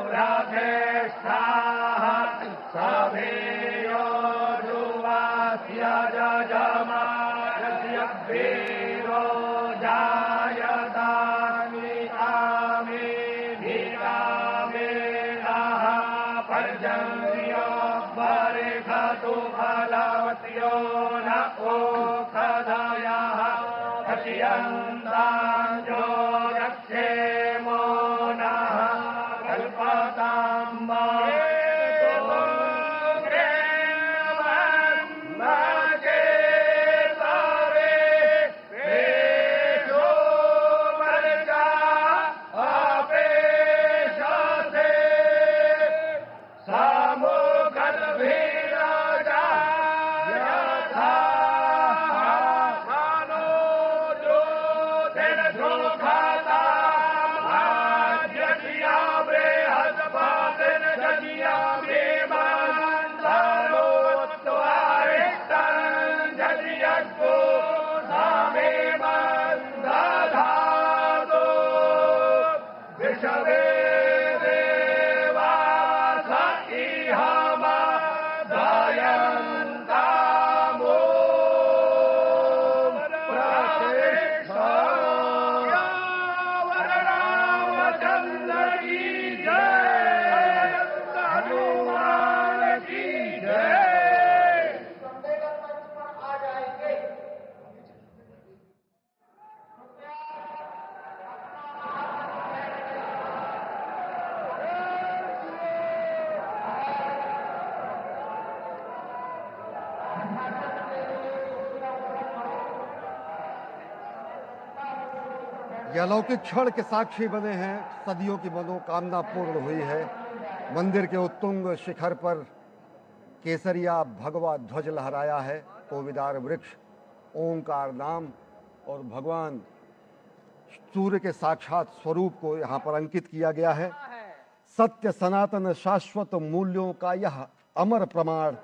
Radhe वीरो जायतानि आमे धियामेनाः पर्जन्यो बर्हतु फलवत्यो न ओषधयः पश्यन्ताञ्जो रक्षेमो नः कल्पतां ये अलौकिक क्षण के साक्षी बने हैं। सदियों की मनोकामना पूर्ण हुई है। मंदिर के उत्तुंग शिखर पर केसरिया भगवा ध्वज लहराया है। कोविदार वृक्ष, ओंकार नाम और भगवान सूर्य के साक्षात स्वरूप को यहाँ पर अंकित किया गया है। सत्य सनातन शाश्वत मूल्यों का यह अमर प्रमाण,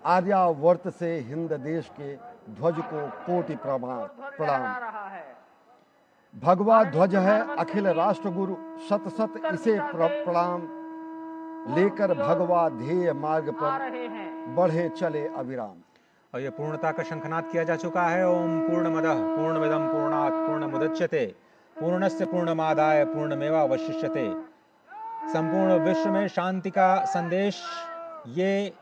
आर्यावर्त से हिंद देश के ध्वज को कोटि प्रणाम। भगवा ध्वज है अखिल राष्ट्र गुरु, शत शत इसे प्रणाम। लेकर भगवा ध्येय मार्ग पर बढ़े चले अविराम। और ये पूर्णता का शंखनाद किया जा चुका है। ओम पूर्णमदः पूर्णमिदं पूर्णात् पूर्णमुदच्यते पूर्णस्य पूर्णमादाय पूर्णमेवावशिष्यते। संपूर्ण विश्व में शांति का संदेश, ये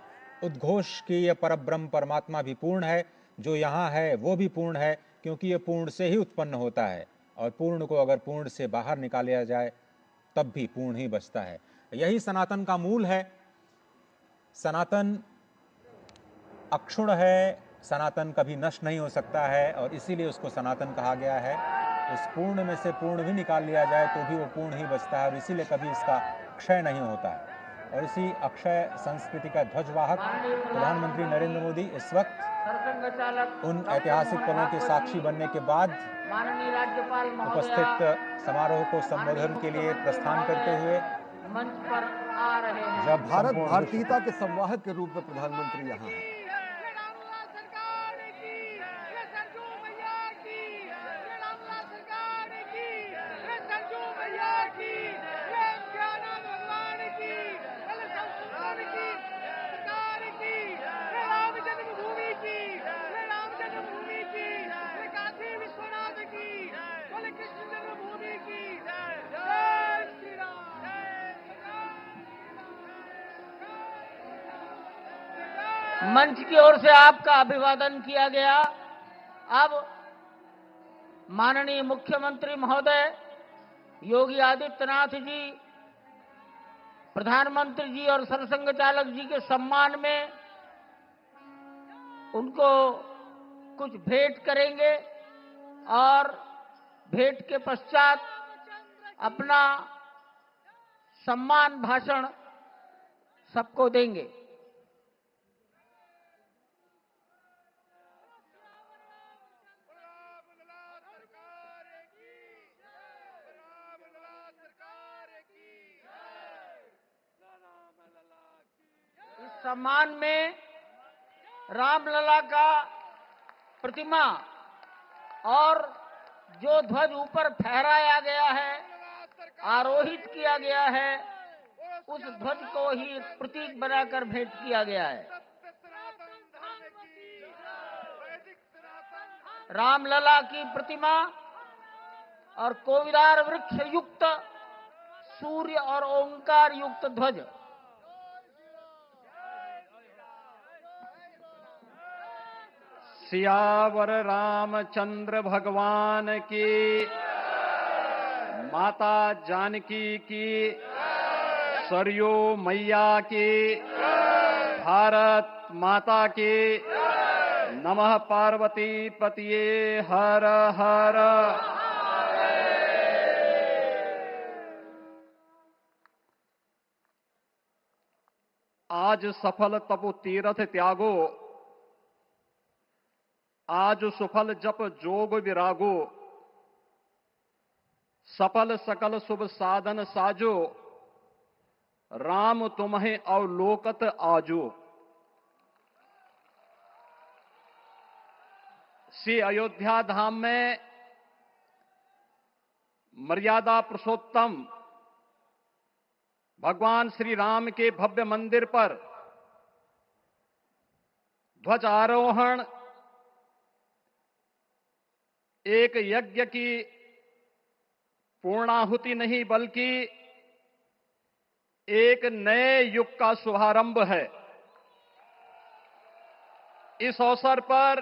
उद्घोष कि ये परब्रह्म परमात्मा भी पूर्ण है, जो यहाँ है वो भी पूर्ण है, क्योंकि ये पूर्ण से ही उत्पन्न होता है और पूर्ण को अगर पूर्ण से बाहर निकाला जाए तब भी पूर्ण ही बचता है। यही सनातन का मूल है। सनातन अक्षुण्ण है, सनातन कभी नष्ट नहीं हो सकता है और इसीलिए उसको सनातन कहा गया है। उस पूर्ण में से पूर्ण भी निकाल लिया जाए तो भी वो पूर्ण ही बचता है और इसीलिए कभी इसका क्षय नहीं होता है। और इसी अक्षय संस्कृति का ध्वजवाहक प्रधानमंत्री नरेंद्र मोदी इस वक्त उन ऐतिहासिक पलों के साक्षी बनने के बाद उपस्थित समारोह को संबोधन के लिए प्रस्थान करते हुए मंच पर आ रहे हैं। जब भारत भारतीयता के संवाहक के रूप में प्रधानमंत्री यहाँ हैं। मंच की ओर से आपका अभिवादन किया गया। अब माननीय मुख्यमंत्री महोदय योगी आदित्यनाथ जी, प्रधानमंत्री जी और सरसंघ चालक जी के सम्मान में उनको कुछ भेंट करेंगे और भेंट के पश्चात अपना सम्मान भाषण सबको देंगे। इस सम्मान में रामलला का प्रतिमा और जो ध्वज ऊपर फहराया गया है, आरोहित किया गया है, उस ध्वज को ही प्रतीक बनाकर भेंट किया गया है। रामलला की प्रतिमा और कोविदार वृक्ष युक्त सूर्य और ओंकार युक्त ध्वज। सियावर रामचंद्र भगवान की, माता जानकी की, सरयू मैया की, भारत माता की, नमः पार्वती पतिये हर हर। आज सफल तपु तीरथ त्यागो, आज सुफल जप जोग विरागो, सफल सकल शुभ साधन साजो, राम तुम्हें अवलोकत आजो। श्री अयोध्या धाम में मर्यादा पुरुषोत्तम भगवान श्री राम के भव्य मंदिर पर ध्वजारोहण एक यज्ञ की पूर्णाहुति नहीं बल्कि एक नए युग का शुभारंभ है। इस अवसर पर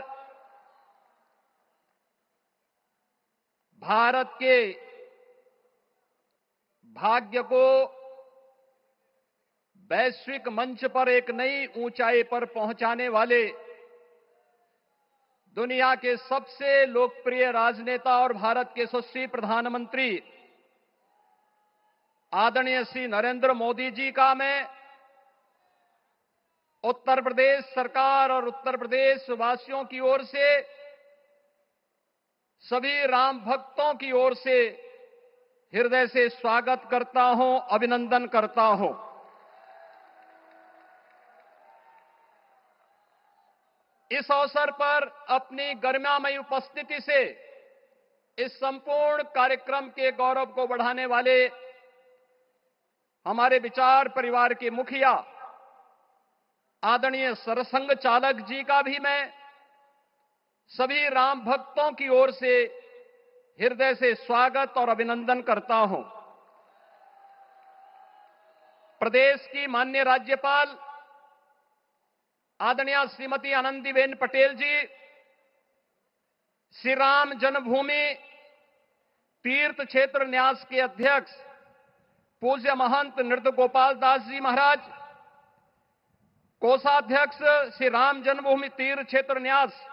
भारत के भाग्य को वैश्विक मंच पर एक नई ऊंचाई पर पहुंचाने वाले दुनिया के सबसे लोकप्रिय राजनेता और भारत के यशस्वी प्रधानमंत्री आदरणीय श्री नरेंद्र मोदी जी का मैं उत्तर प्रदेश सरकार और उत्तर प्रदेश वासियों की ओर से, सभी राम भक्तों की ओर से हृदय से स्वागत करता हूं, अभिनंदन करता हूं। इस अवसर पर अपनी गरिमामयी उपस्थिति से इस संपूर्ण कार्यक्रम के गौरव को बढ़ाने वाले हमारे विचार परिवार के मुखिया आदरणीय सरसंघ चालक जी का भी मैं सभी राम भक्तों की ओर से हृदय से स्वागत और अभिनंदन करता हूं। प्रदेश की माननीय राज्यपाल आदरणीय श्रीमती आनंदीबेन पटेल जी, श्री राम जन्मभूमि तीर्थ क्षेत्र न्यास के अध्यक्ष पूज्य महंत नृत्य गोपाल दास जी महाराज, कोषाध्यक्ष श्री राम जन्मभूमि तीर्थ क्षेत्र न्यास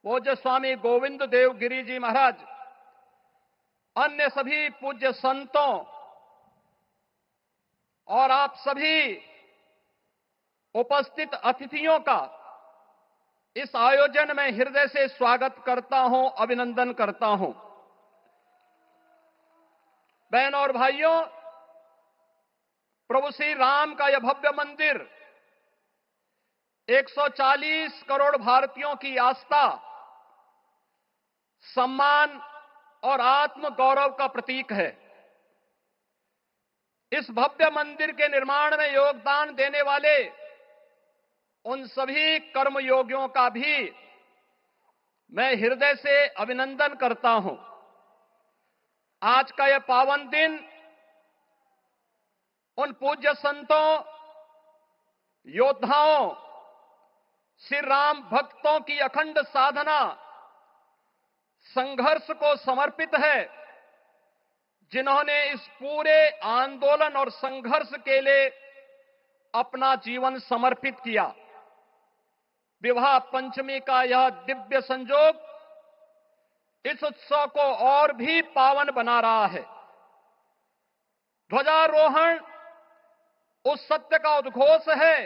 पूज्य स्वामी गोविंद देव गिरी जी महाराज, अन्य सभी पूज्य संतों और आप सभी उपस्थित अतिथियों का इस आयोजन में हृदय से स्वागत करता हूं, अभिनंदन करता हूं। बहनों और भाइयों, प्रभु श्री राम का यह भव्य मंदिर 140 करोड़ भारतीयों की आस्था, सम्मान और आत्म गौरव का प्रतीक है। इस भव्य मंदिर के निर्माण में योगदान देने वाले उन सभी कर्मयोगियों का भी मैं हृदय से अभिनंदन करता हूं। आज का यह पावन दिन उन पूज्य संतों, योद्धाओं, श्री राम भक्तों की अखंड साधना, संघर्ष को समर्पित है, जिन्होंने इस पूरे आंदोलन और संघर्ष के लिए अपना जीवन समर्पित किया। विवाह पंचमी का यह दिव्य संयोग इस उत्सव को और भी पावन बना रहा है। ध्वजारोहण उस सत्य का उद्घोष है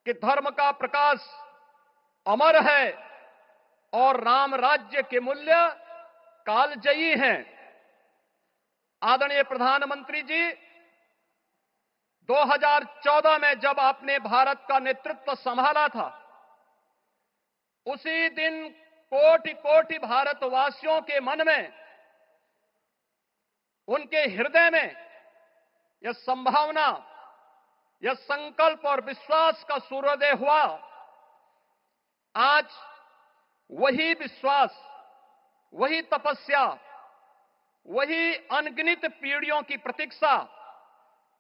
कि धर्म का प्रकाश अमर है और राम राज्य के मूल्य कालजयी हैं। आदरणीय प्रधानमंत्री जी, 2014 में जब आपने भारत का नेतृत्व संभाला था, उसी दिन कोटि कोटि भारतवासियों के मन में, उनके हृदय में यह संभावना, यह संकल्प और विश्वास का सूर्योदय हुआ। आज वही विश्वास, वही तपस्या, वही अनगिनत पीढ़ियों की प्रतीक्षा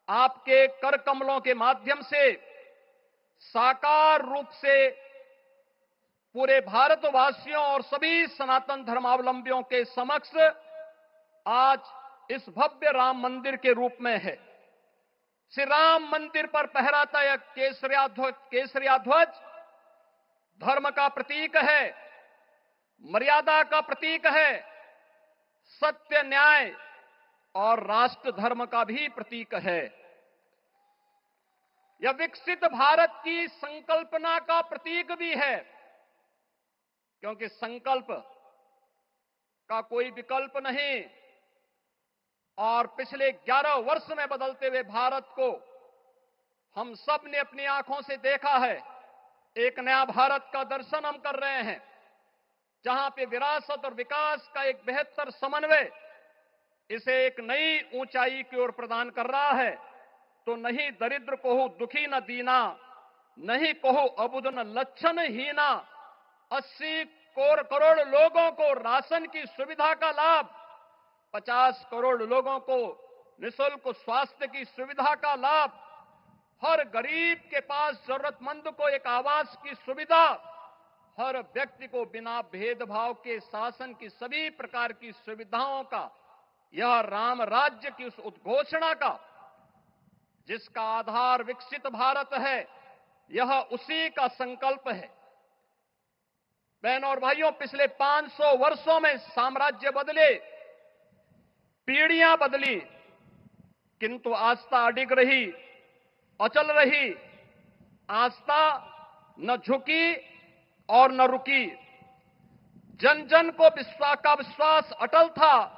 आपके कर कमलों के माध्यम से साकार रूप से पूरे भारतवासियों और सभी सनातन धर्मावलंबियों के समक्ष आज इस भव्य राम मंदिर के रूप में है। श्री राम मंदिर पर फहराता यह केसरिया ध्वज धर्म का प्रतीक है, मर्यादा का प्रतीक है, सत्य, न्याय और राष्ट्र धर्म का भी प्रतीक है। यह विकसित भारत की संकल्पना का प्रतीक भी है, क्योंकि संकल्प का कोई विकल्प नहीं। और पिछले 11 वर्ष में बदलते हुए भारत को हम सब ने अपनी आंखों से देखा है। एक नया भारत का दर्शन हम कर रहे हैं, जहां पे विरासत और विकास का एक बेहतर समन्वय इसे एक नई ऊंचाई की ओर प्रदान कर रहा है। तो नहीं दरिद्र को हो दुखी न दीना, नहीं कहो अबुद न लक्षण हीना, 80 करोड़ लोगों को राशन की सुविधा का लाभ, 50 करोड़ लोगों को निःशुल्क स्वास्थ्य की सुविधा का लाभ, हर गरीब के पास जरूरतमंद को एक आवास की सुविधा, हर व्यक्ति को बिना भेदभाव के शासन की सभी प्रकार की सुविधाओं का, यह राम राज्य की उस उद्घोषणा का जिसका आधार विकसित भारत है, यह उसी का संकल्प है। बहनों और भाइयों, पिछले 500 वर्षों में साम्राज्य बदले, पीढ़ियां बदली, किंतु आस्था अडिग रही, अचल रही। आस्था न झुकी और न रुकी। जन जन को विश्वास अटल था।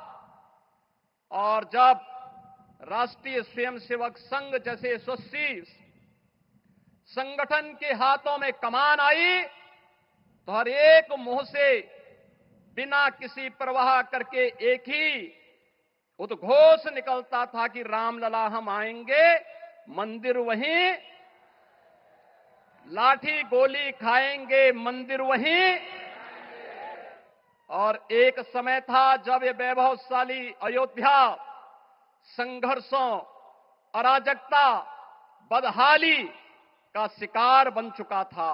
और जब राष्ट्रीय स्वयंसेवक संघ जैसे यशस्वी संगठन के हाथों में कमान आई, तो हर एक मुंह से बिना किसी परवाह करके एक ही उद्घोष निकलता था कि रामलला हम आएंगे, मंदिर वहीं, लाठी गोली खाएंगे, मंदिर वहीं। और एक समय था जब ये वैभवशाली अयोध्या संघर्षों, अराजकता, बदहाली का शिकार बन चुका था।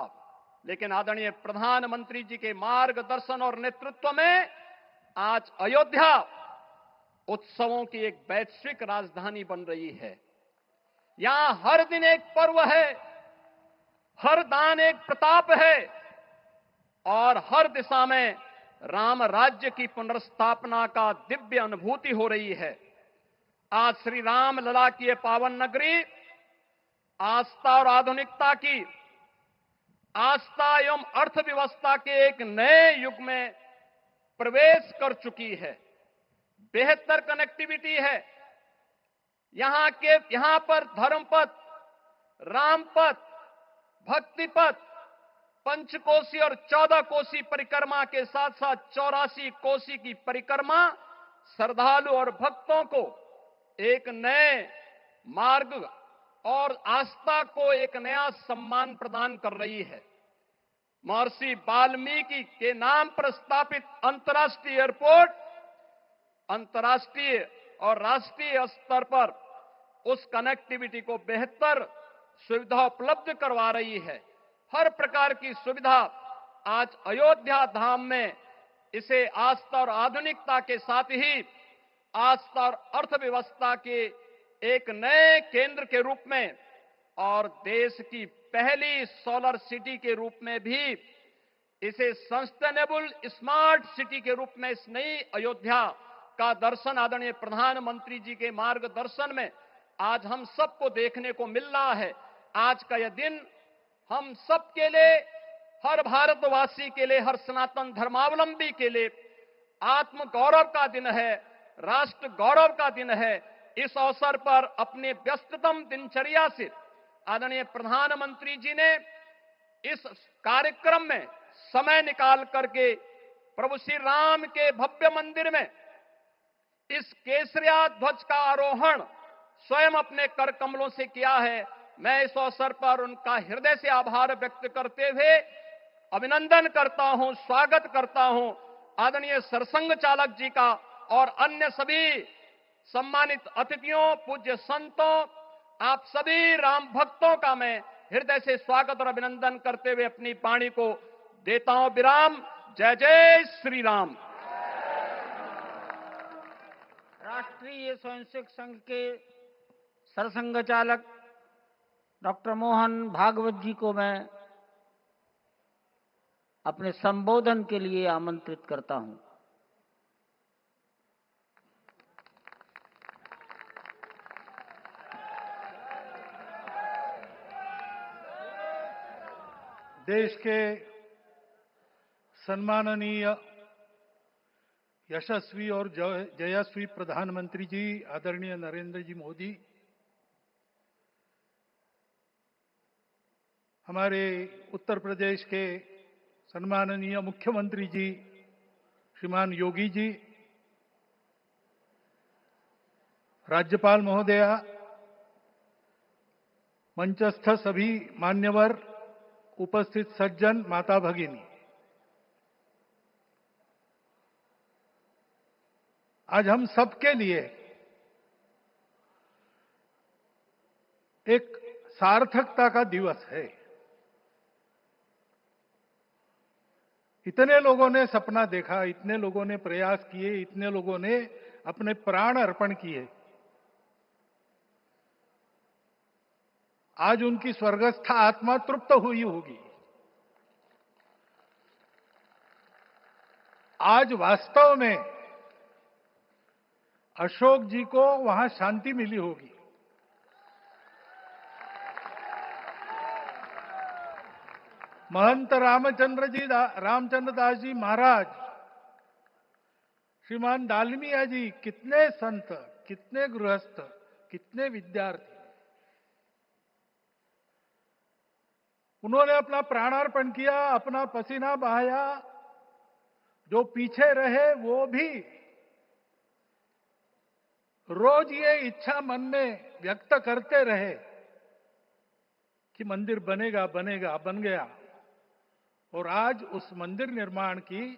लेकिन आदरणीय प्रधानमंत्री जी के मार्गदर्शन और नेतृत्व में आज अयोध्या उत्सवों की एक वैश्विक राजधानी बन रही है। यहां हर दिन एक पर्व है, हर दान एक प्रताप है, और हर दिशा में राम राज्य की पुनर्स्थापना का दिव्य अनुभूति हो रही है। आज श्री राम लला की ये पावन नगरी आस्था और आधुनिकता की, आस्था एवं अर्थव्यवस्था के एक नए युग में प्रवेश कर चुकी है। बेहतर कनेक्टिविटी है। यहां पर धर्मपथ, रामपथ, भक्तिपथ, पंचकोसी और 14 कोसी परिक्रमा के साथ साथ 84 कोसी की परिक्रमा श्रद्धालु और भक्तों को एक नए मार्ग और आस्था को एक नया सम्मान प्रदान कर रही है। महर्षि वाल्मीकि के नाम पर स्थापित अंतर्राष्ट्रीय एयरपोर्ट अंतर्राष्ट्रीय और राष्ट्रीय स्तर पर उस कनेक्टिविटी को बेहतर सुविधा उपलब्ध करवा रही है। हर प्रकार की सुविधा आज अयोध्या धाम में इसे आस्था और आधुनिकता के साथ ही आस्था और अर्थव्यवस्था के एक नए केंद्र के रूप में और देश की पहली सोलर सिटी के रूप में भी, इसे सस्टेनेबल स्मार्ट सिटी के रूप में इस नई अयोध्या का दर्शन आदरणीय प्रधानमंत्री जी के मार्गदर्शन में आज हम सबको देखने को मिल रहा है। आज का यह दिन हम सबके लिए, हर भारतवासी के लिए, हर सनातन धर्मावलंबी के लिए आत्म गौरव का दिन है, राष्ट्र गौरव का दिन है। इस अवसर पर अपने व्यस्ततम दिनचर्या से आदरणीय प्रधानमंत्री जी ने इस कार्यक्रम में समय निकाल करके प्रभु श्री राम के भव्य मंदिर में इस केसरिया ध्वज का आरोहण स्वयं अपने कर कमलों से किया है। मैं इस अवसर पर उनका हृदय से आभार व्यक्त करते हुए अभिनंदन करता हूं, स्वागत करता हूं आदरणीय सरसंघ चालक जी का और अन्य सभी सम्मानित अतिथियों, पूज्य संतों, आप सभी राम भक्तों का मैं हृदय से स्वागत और अभिनंदन करते हुए अपनी वाणी को देता हूं विराम। जय जय श्री राम। राष्ट्रीय स्वयंसेवक संघ के सरसंघ चालक डॉक्टर मोहन भागवत जी को मैं अपने संबोधन के लिए आमंत्रित करता हूं। देश के सम्माननीय यशस्वी और जयस्वी प्रधानमंत्री जी आदरणीय नरेंद्र जी मोदी, हमारे उत्तर प्रदेश के सम्माननीय मुख्यमंत्री जी श्रीमान योगी जी, राज्यपाल महोदया, मंचस्थ सभी मान्यवर, उपस्थित सज्जन, माता भगिनी, आज हम सबके लिए एक सार्थकता का दिवस है। इतने लोगों ने सपना देखा, इतने लोगों ने प्रयास किए, इतने लोगों ने अपने प्राण अर्पण किए। आज उनकी स्वर्गस्थ आत्मा तृप्त हुई होगी। आज वास्तव में अशोक जी को वहां शांति मिली होगी। महंत रामचंद्र दास जी महाराज, श्रीमान दालमिया जी, कितने संत, कितने गृहस्थ, कितने विद्यार्थी, उन्होंने अपना प्राणार्पण किया, अपना पसीना बहाया। जो पीछे रहे वो भी रोज ये इच्छा मन में व्यक्त करते रहे कि मंदिर बनेगा बनेगा, बन गया। और आज उस मंदिर निर्माण की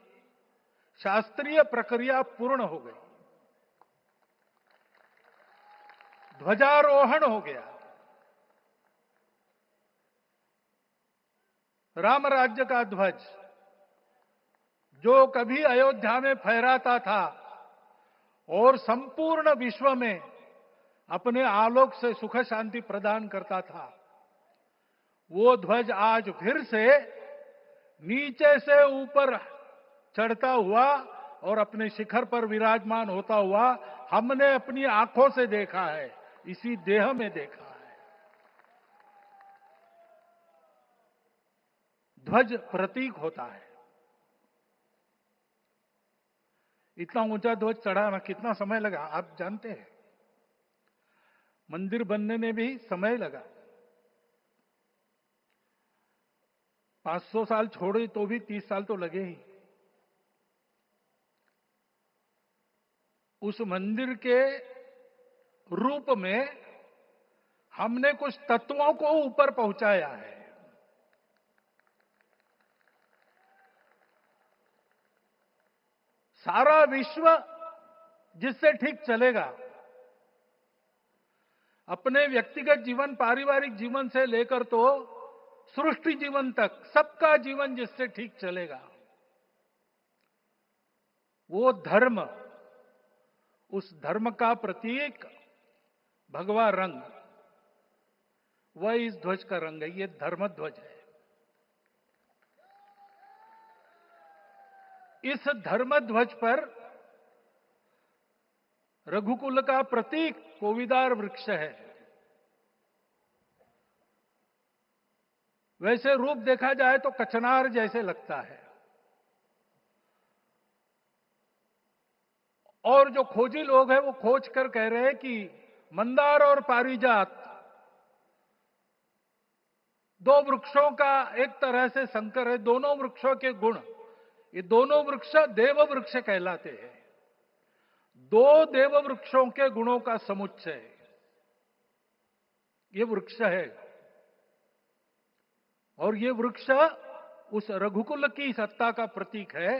शास्त्रीय प्रक्रिया पूर्ण हो गई, ध्वजारोहण हो गया। राम राज्य का ध्वज जो कभी अयोध्या में फहराता था और संपूर्ण विश्व में अपने आलोक से सुख शांति प्रदान करता था, वो ध्वज आज फिर से नीचे से ऊपर चढ़ता हुआ और अपने शिखर पर विराजमान होता हुआ हमने अपनी आंखों से देखा है, इसी देह में देखा है। ध्वज प्रतीक होता है। इतना ऊंचा ध्वज चढ़ाना कितना समय लगा आप जानते हैं। मंदिर बनने में भी समय लगा। 500 साल छोड़े तो भी 30 साल तो लगे ही। उस मंदिर के रूप में हमने कुछ तत्वों को ऊपर पहुंचाया है। सारा विश्व जिससे ठीक चलेगा, अपने व्यक्तिगत जीवन, पारिवारिक जीवन से लेकर तो सृष्टि जीवन तक सबका जीवन जिससे ठीक चलेगा, वो धर्म, उस धर्म का प्रतीक भगवा रंग, वह इस ध्वज का रंग है। ये धर्म ध्वज है। इस धर्म ध्वज पर रघुकुल का प्रतीक कोविदार वृक्ष है। वैसे रूप देखा जाए तो कचनार जैसे लगता है। और जो खोजी लोग हैं वो खोज कर कह रहे हैं कि मंदार और पारिजात दो वृक्षों का एक तरह से संकर है। दोनों वृक्षों के गुण, ये दोनों वृक्ष देव वृक्ष कहलाते हैं। दो देव वृक्षों के गुणों का समुच्चय ये वृक्ष है। और ये वृक्ष उस रघुकुल की सत्ता का प्रतीक है।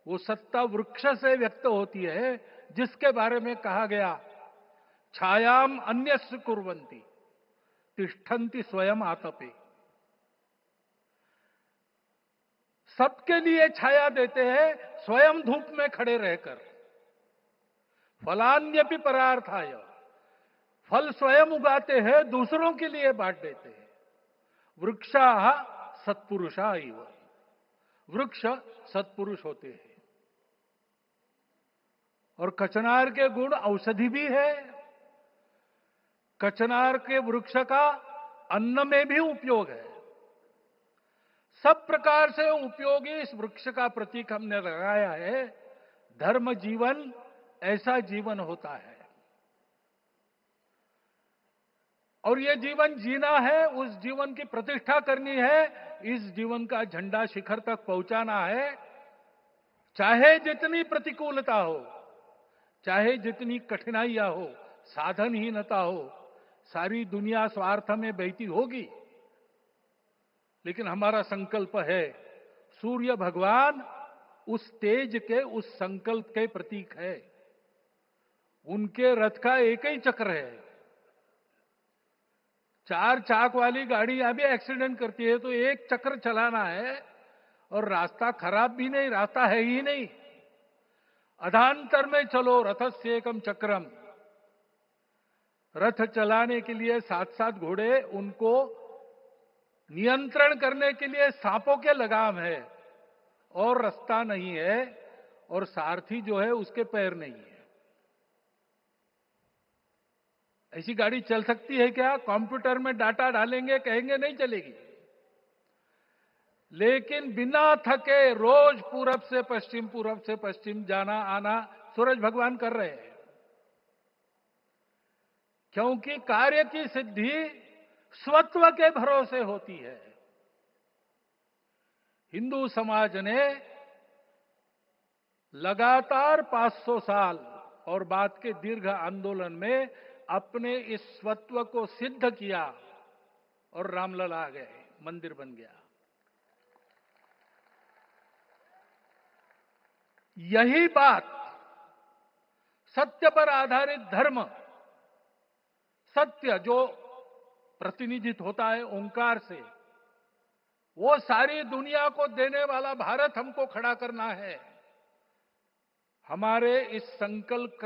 वो सत्ता वृक्ष से व्यक्त होती है, जिसके बारे में कहा गया, छायाम अन्यस्य कुर्वन्ति तिष्ठन्ति स्वयं आतपे। सबके लिए छाया देते हैं, स्वयं धूप में खड़े रहकर। फलान्यपि परार्थाय, फल स्वयं उगाते हैं, दूसरों के लिए बांट देते हैं। वृक्षा सत्पुरुषा इव, वृक्ष सत्पुरुष होते हैं। और कचनार के गुण औषधि भी है। कचनार के वृक्ष का अन्न में भी उपयोग है। सब प्रकार से उपयोगी इस वृक्ष का प्रतीक हमने लगाया है। धर्म जीवन ऐसा जीवन होता है, और ये जीवन जीना है, उस जीवन की प्रतिष्ठा करनी है, इस जीवन का झंडा शिखर तक पहुंचाना है। चाहे जितनी प्रतिकूलता हो, चाहे जितनी कठिनाइयां हो, साधनहीनता हो, सारी दुनिया स्वार्थ में बहती होगी, लेकिन हमारा संकल्प है। सूर्य भगवान उस तेज के, उस संकल्प के प्रतीक है। उनके रथ का एक ही चक्र है। 4 चाक वाली गाड़ी यहां भी एक्सीडेंट करती है, तो एक चक्र चलाना है, और रास्ता खराब भी नहीं, रास्ता है ही नहीं। अधांतर में चलो रथस्य एकम चक्रम। रथ चलाने के लिए 7-7 घोड़े, उनको नियंत्रण करने के लिए सांपों के लगाम है, और रास्ता नहीं है, और सारथी जो है उसके पैर नहीं है। ऐसी गाड़ी चल सकती है क्या? कंप्यूटर में डाटा डालेंगे, कहेंगे नहीं चलेगी। लेकिन बिना थके रोज पूरब से पश्चिम, पूरब से पश्चिम जाना आना सूरज भगवान कर रहे हैं। क्योंकि कार्य की सिद्धि स्वत्व के भरोसे होती है। हिंदू समाज ने लगातार 500 साल और बाद के दीर्घ आंदोलन में अपने इस स्वत्व को सिद्ध किया, और रामलला आ गए, मंदिर बन गया। यही बात सत्य पर आधारित धर्म, सत्य जो प्रतिनिधित होता है ओंकार से, वो सारी दुनिया को देने वाला भारत हमको खड़ा करना है। हमारे इस संकल्प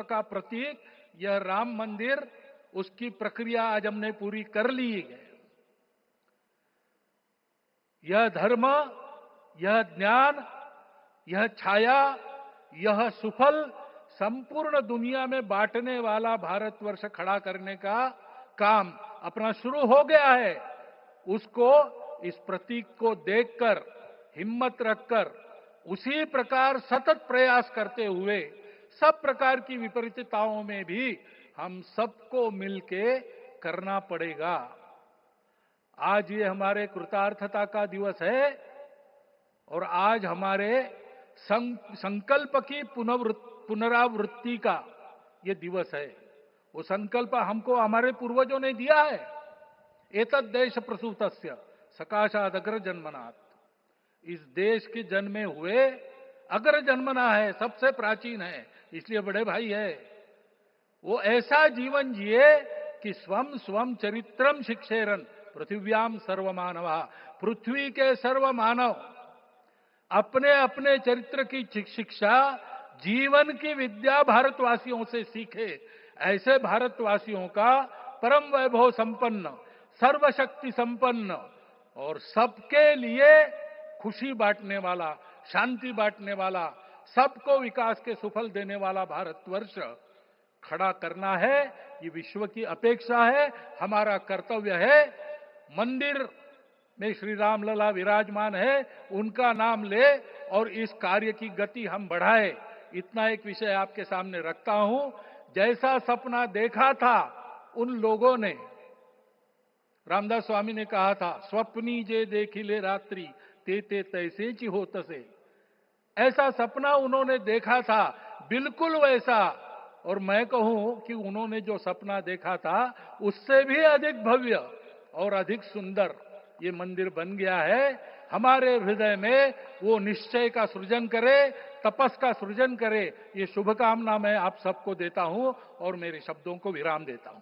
का प्रतीक यह राम मंदिर, उसकी प्रक्रिया आज हमने पूरी कर ली है। यह धर्म, यह ज्ञान, यह छाया, यह सुफल संपूर्ण दुनिया में बांटने वाला भारतवर्ष खड़ा करने का काम अपना शुरू हो गया है। उसको, इस प्रतीक को देखकर, हिम्मत रखकर, उसी प्रकार सतत प्रयास करते हुए, सब प्रकार की विपरीतताओं में भी हम सबको मिलके करना पड़ेगा। आज ये हमारे कृतार्थता का दिवस है, और आज हमारे संकल्प की पुनरावृत्ति का ये दिवस है। वो संकल्प हमको हमारे पूर्वजों ने दिया है। एतद् देश प्रसूतस्य सकाशाद अग्र जन्मनात्। इस देश के जन्मे हुए अग्र जन्मना है, सबसे प्राचीन है, इसलिए बड़े भाई है। वो ऐसा जीवन जिए कि स्वम स्वम चरित्रम शिक्षेरन पृथिव्याम सर्वमानवा। पृथ्वी के सर्व मानव अपने अपने चरित्र की शिक्षा, जीवन की विद्या भारतवासियों से सीखे। ऐसे भारतवासियों का परम वैभव संपन्न, सर्वशक्ति संपन्न और सबके लिए खुशी बांटने वाला, शांति बांटने वाला, सबको विकास के सुफल देने वाला भारतवर्ष खड़ा करना है। ये विश्व की अपेक्षा है, हमारा कर्तव्य है। मंदिर में श्री राम लला विराजमान है, उनका नाम ले और इस कार्य की गति हम बढ़ाए। इतना एक विषय आपके सामने रखता हूं। जैसा सपना देखा था उन लोगों ने, रामदास स्वामी ने कहा था, स्वप्नी जे देखिले रात्रि ते ते तैसे ची हो तसे। ऐसा सपना उन्होंने देखा था, बिल्कुल वैसा। और मैं कहूं कि उन्होंने जो सपना देखा था उससे भी अधिक भव्य और अधिक सुंदर ये मंदिर बन गया है, हमारे हृदय में वो निश्चय का सृजन करे, तपस का सृजन करे। ये शुभकामना मैं आप सबको देता हूं और मेरे शब्दों को विराम देता हूं।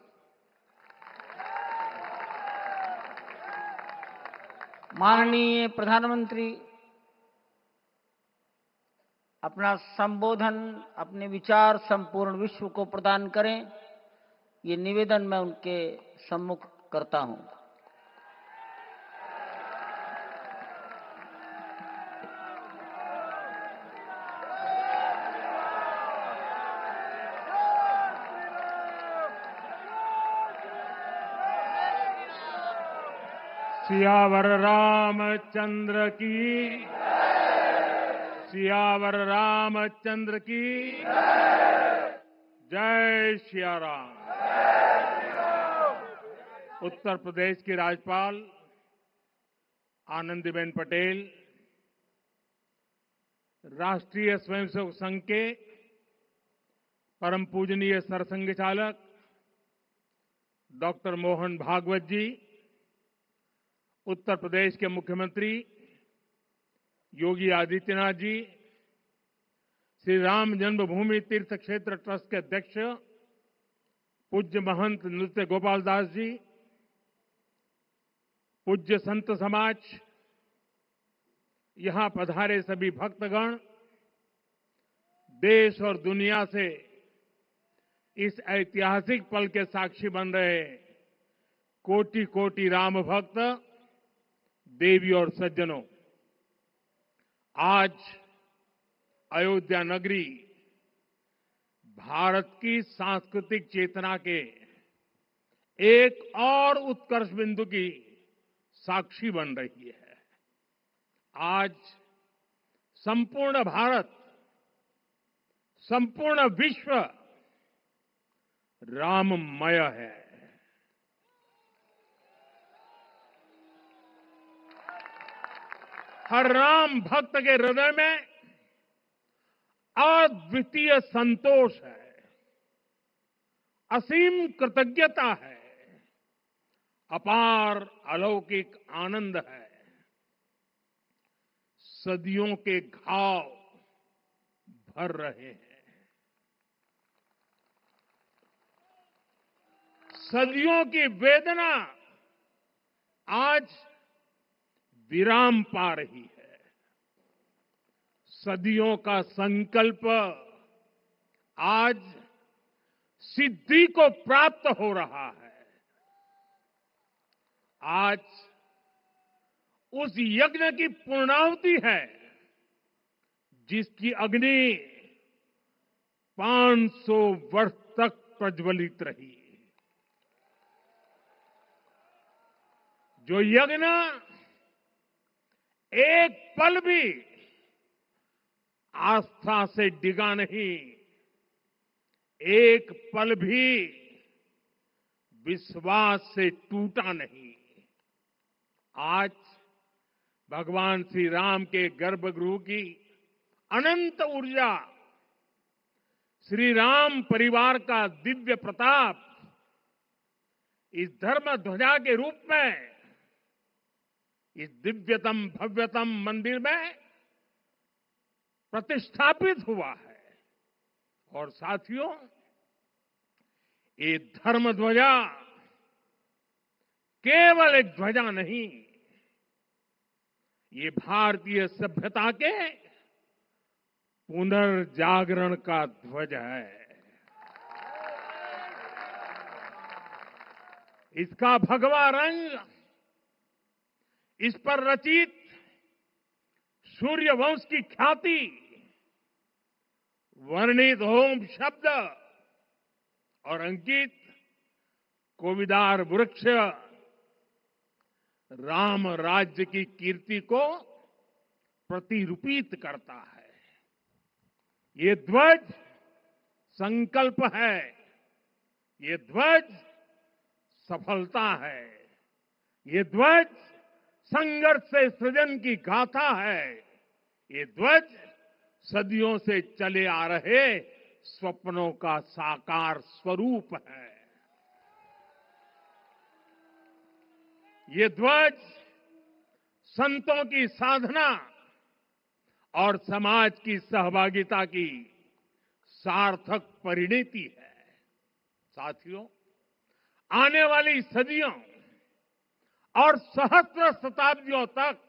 माननीय प्रधानमंत्री अपना संबोधन, अपने विचार संपूर्ण विश्व को प्रदान करें, ये निवेदन मैं उनके सम्मुख करता हूं। सियावर रामचंद्र की, सियावर रामचंद्र की जय सिया राम। उत्तर प्रदेश की राज्यपाल आनंदीबेन पटेल, राष्ट्रीय स्वयंसेवक संघ के परम पूजनीय सरसंघ चालक डॉक्टर मोहन भागवत जी, उत्तर प्रदेश के मुख्यमंत्री योगी आदित्यनाथ जी, श्री राम जन्मभूमि तीर्थ क्षेत्र ट्रस्ट के अध्यक्ष पूज्य महंत नृत्य गोपाल दास जी, पूज्य संत समाज, यहां पधारे सभी भक्तगण, देश और दुनिया से इस ऐतिहासिक पल के साक्षी बन रहे कोटि कोटि राम भक्त, देवी और सज्जनों, आज अयोध्या नगरी भारत की सांस्कृतिक चेतना के एक और उत्कर्ष बिंदु की साक्षी बन रही है। आज संपूर्ण भारत, संपूर्ण विश्व राममय है। हर राम भक्त के हृदय में अद्वितीय संतोष है, असीम कृतज्ञता है, अपार अलौकिक आनंद है। सदियों के घाव भर रहे हैं, सदियों की वेदना आज विराम पा रही है। सदियों का संकल्प आज सिद्धि को प्राप्त हो रहा है। आज उस यज्ञ की पूर्णाहुति है जिसकी अग्नि 500 वर्ष तक प्रज्वलित रही। जो यज्ञ एक पल भी आस्था से डिगा नहीं, एक पल भी विश्वास से टूटा नहीं। आज भगवान श्री राम के गर्भगृह की अनंत ऊर्जा, श्री राम परिवार का दिव्य प्रताप इस धर्म ध्वजा के रूप में इस दिव्यतम भव्यतम मंदिर में प्रतिष्ठापित हुआ है। और साथियों, ये धर्म ध्वजा केवल एक ध्वजा नहीं, ये भारतीय सभ्यता के पुनर्जागरण का ध्वज है। इसका भगवा रंग, इस पर रचित सूर्य वंश की ख्याति, वर्णित होम शब्द और अंकित कोविदार वृक्ष राम राज्य की कीर्ति को प्रतिरूपित करता है। ये ध्वज संकल्प है, ये ध्वज सफलता है, ये ध्वज संघर्ष से सृजन की गाथा है, ये ध्वज सदियों से चले आ रहे स्वप्नों का साकार स्वरूप है। ये ध्वज संतों की साधना और समाज की सहभागिता की सार्थक परिणति है। साथियों, आने वाली सदियों और सहस्त्र शताब्दियों तक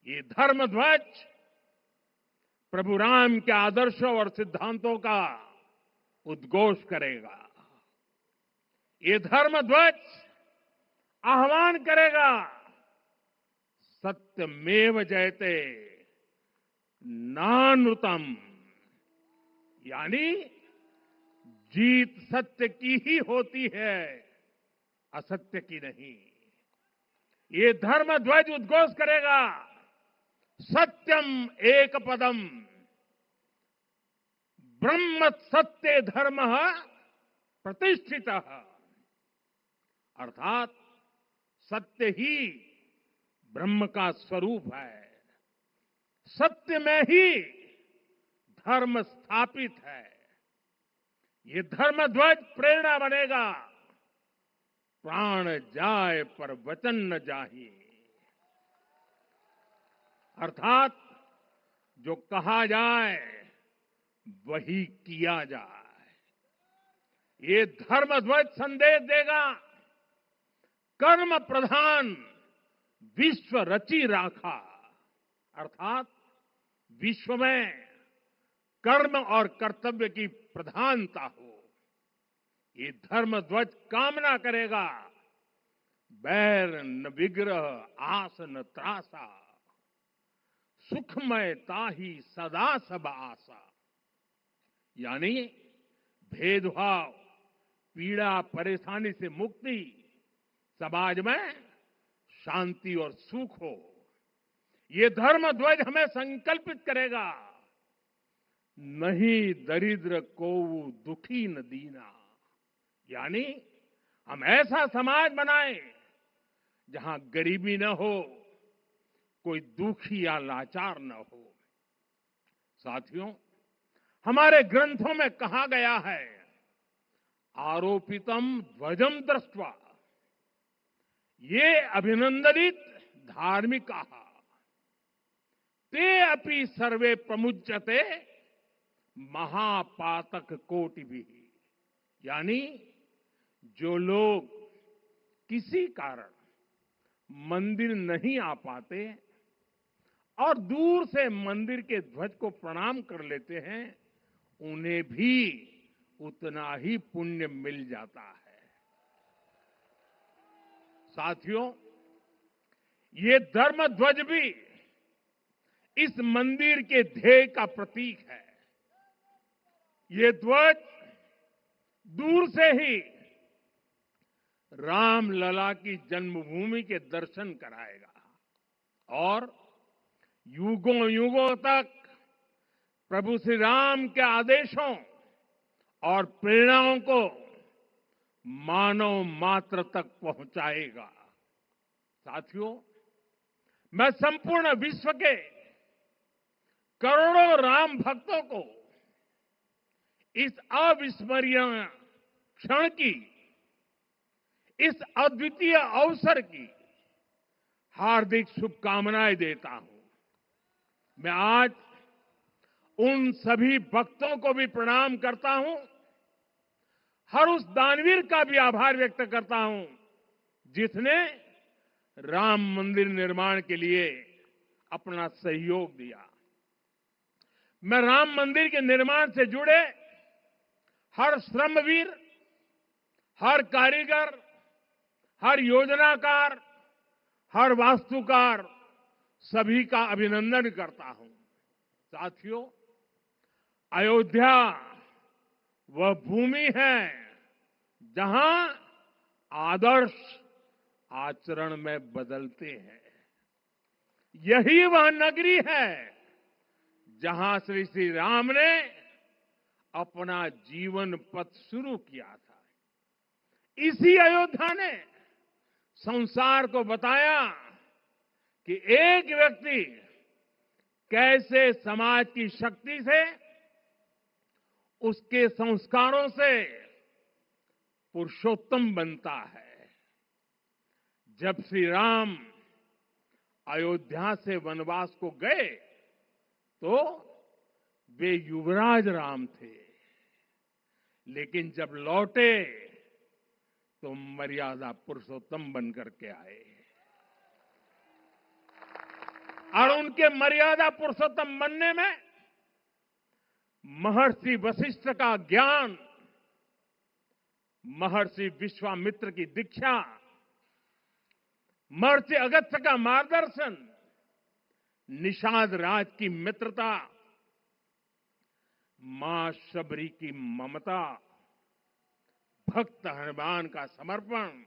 ये धर्म ध्वज प्रभु राम के आदर्शों और सिद्धांतों का उद्घोष करेगा। ये धर्म ध्वज आह्वान करेगा, सत्यमेव जयते नानृतम, यानी जीत सत्य की ही होती है, असत्य की नहीं। ये धर्म ध्वज उद्घोष करेगा, सत्यम एक पदम ब्रह्म सत्य धर्म प्रतिष्ठित, अर्थात सत्य ही ब्रह्म का स्वरूप है, सत्य में ही धर्म स्थापित है। ये धर्म ध्वज प्रेरणा बनेगा, प्राण जाए पर वचन न जाही, अर्थात जो कहा जाए वही किया जाए। ये धर्म ध्वज संदेश देगा, कर्म प्रधान विश्व रची राखा, अर्थात विश्व में कर्म और कर्तव्य की प्रधानता हो। ये धर्म ध्वज कामना करेगा, बैर न विग्रह आस न त्रासा, सुखमय ताही सदा सब आशा, यानी भेदभाव, पीड़ा, परेशानी से मुक्ति, समाज में शांति और सुख हो। ये धर्म ध्वज हमें संकल्पित करेगा, नहीं दरिद्र को दुखी न दीना, यानी हम ऐसा समाज बनाएं जहां गरीबी न हो, कोई दुखी या लाचार न हो। साथियों, हमारे ग्रंथों में कहा गया है, आरोपितम ध्वजम दृष्ट्वा ये अभिनंदनित धार्मिका ते अपि सर्वे प्रमुच्यते महापातक कोटि भी, यानी जो लोग किसी कारण मंदिर नहीं आ पाते और दूर से मंदिर के ध्वज को प्रणाम कर लेते हैं, उन्हें भी उतना ही पुण्य मिल जाता है। साथियों, ये धर्म ध्वज भी इस मंदिर के ध्येय का प्रतीक है। ये ध्वज दूर से ही रामलला की जन्मभूमि के दर्शन कराएगा और युगों युगों तक प्रभु श्री राम के आदेशों और प्रेरणाओं को मानव मात्र तक पहुंचाएगा। साथियों, मैं संपूर्ण विश्व के करोड़ों राम भक्तों को इस अविस्मरणीय क्षण की, इस अद्वितीय अवसर की हार्दिक शुभकामनाएं देता हूं। मैं आज उन सभी भक्तों को भी प्रणाम करता हूं, हर उस दानवीर का भी आभार व्यक्त करता हूं जिसने राम मंदिर निर्माण के लिए अपना सहयोग दिया। मैं राम मंदिर के निर्माण से जुड़े हर श्रमवीर, हर कारीगर, हर योजनाकार, हर वास्तुकार, सभी का अभिनंदन करता हूं। साथियों, अयोध्या वह भूमि है जहां आदर्श आचरण में बदलते हैं। यही वह नगरी है जहां श्री राम ने अपना जीवन पथ शुरू किया था। इसी अयोध्या ने संसार को बताया कि एक व्यक्ति कैसे समाज की शक्ति से, उसके संस्कारों से पुरुषोत्तम बनता है। जब श्री राम अयोध्या से वनवास को गए तो वे युवराज राम थे, लेकिन जब लौटे तो मर्यादा पुरुषोत्तम बनकर के आए और उनके मर्यादा पुरुषोत्तम बनने में महर्षि वशिष्ठ का ज्ञान, महर्षि विश्वामित्र की दीक्षा, महर्षि अगस्त्य का मार्गदर्शन, निषाद राज की मित्रता, मां शबरी की ममता, भक्त हनुमान का समर्पण,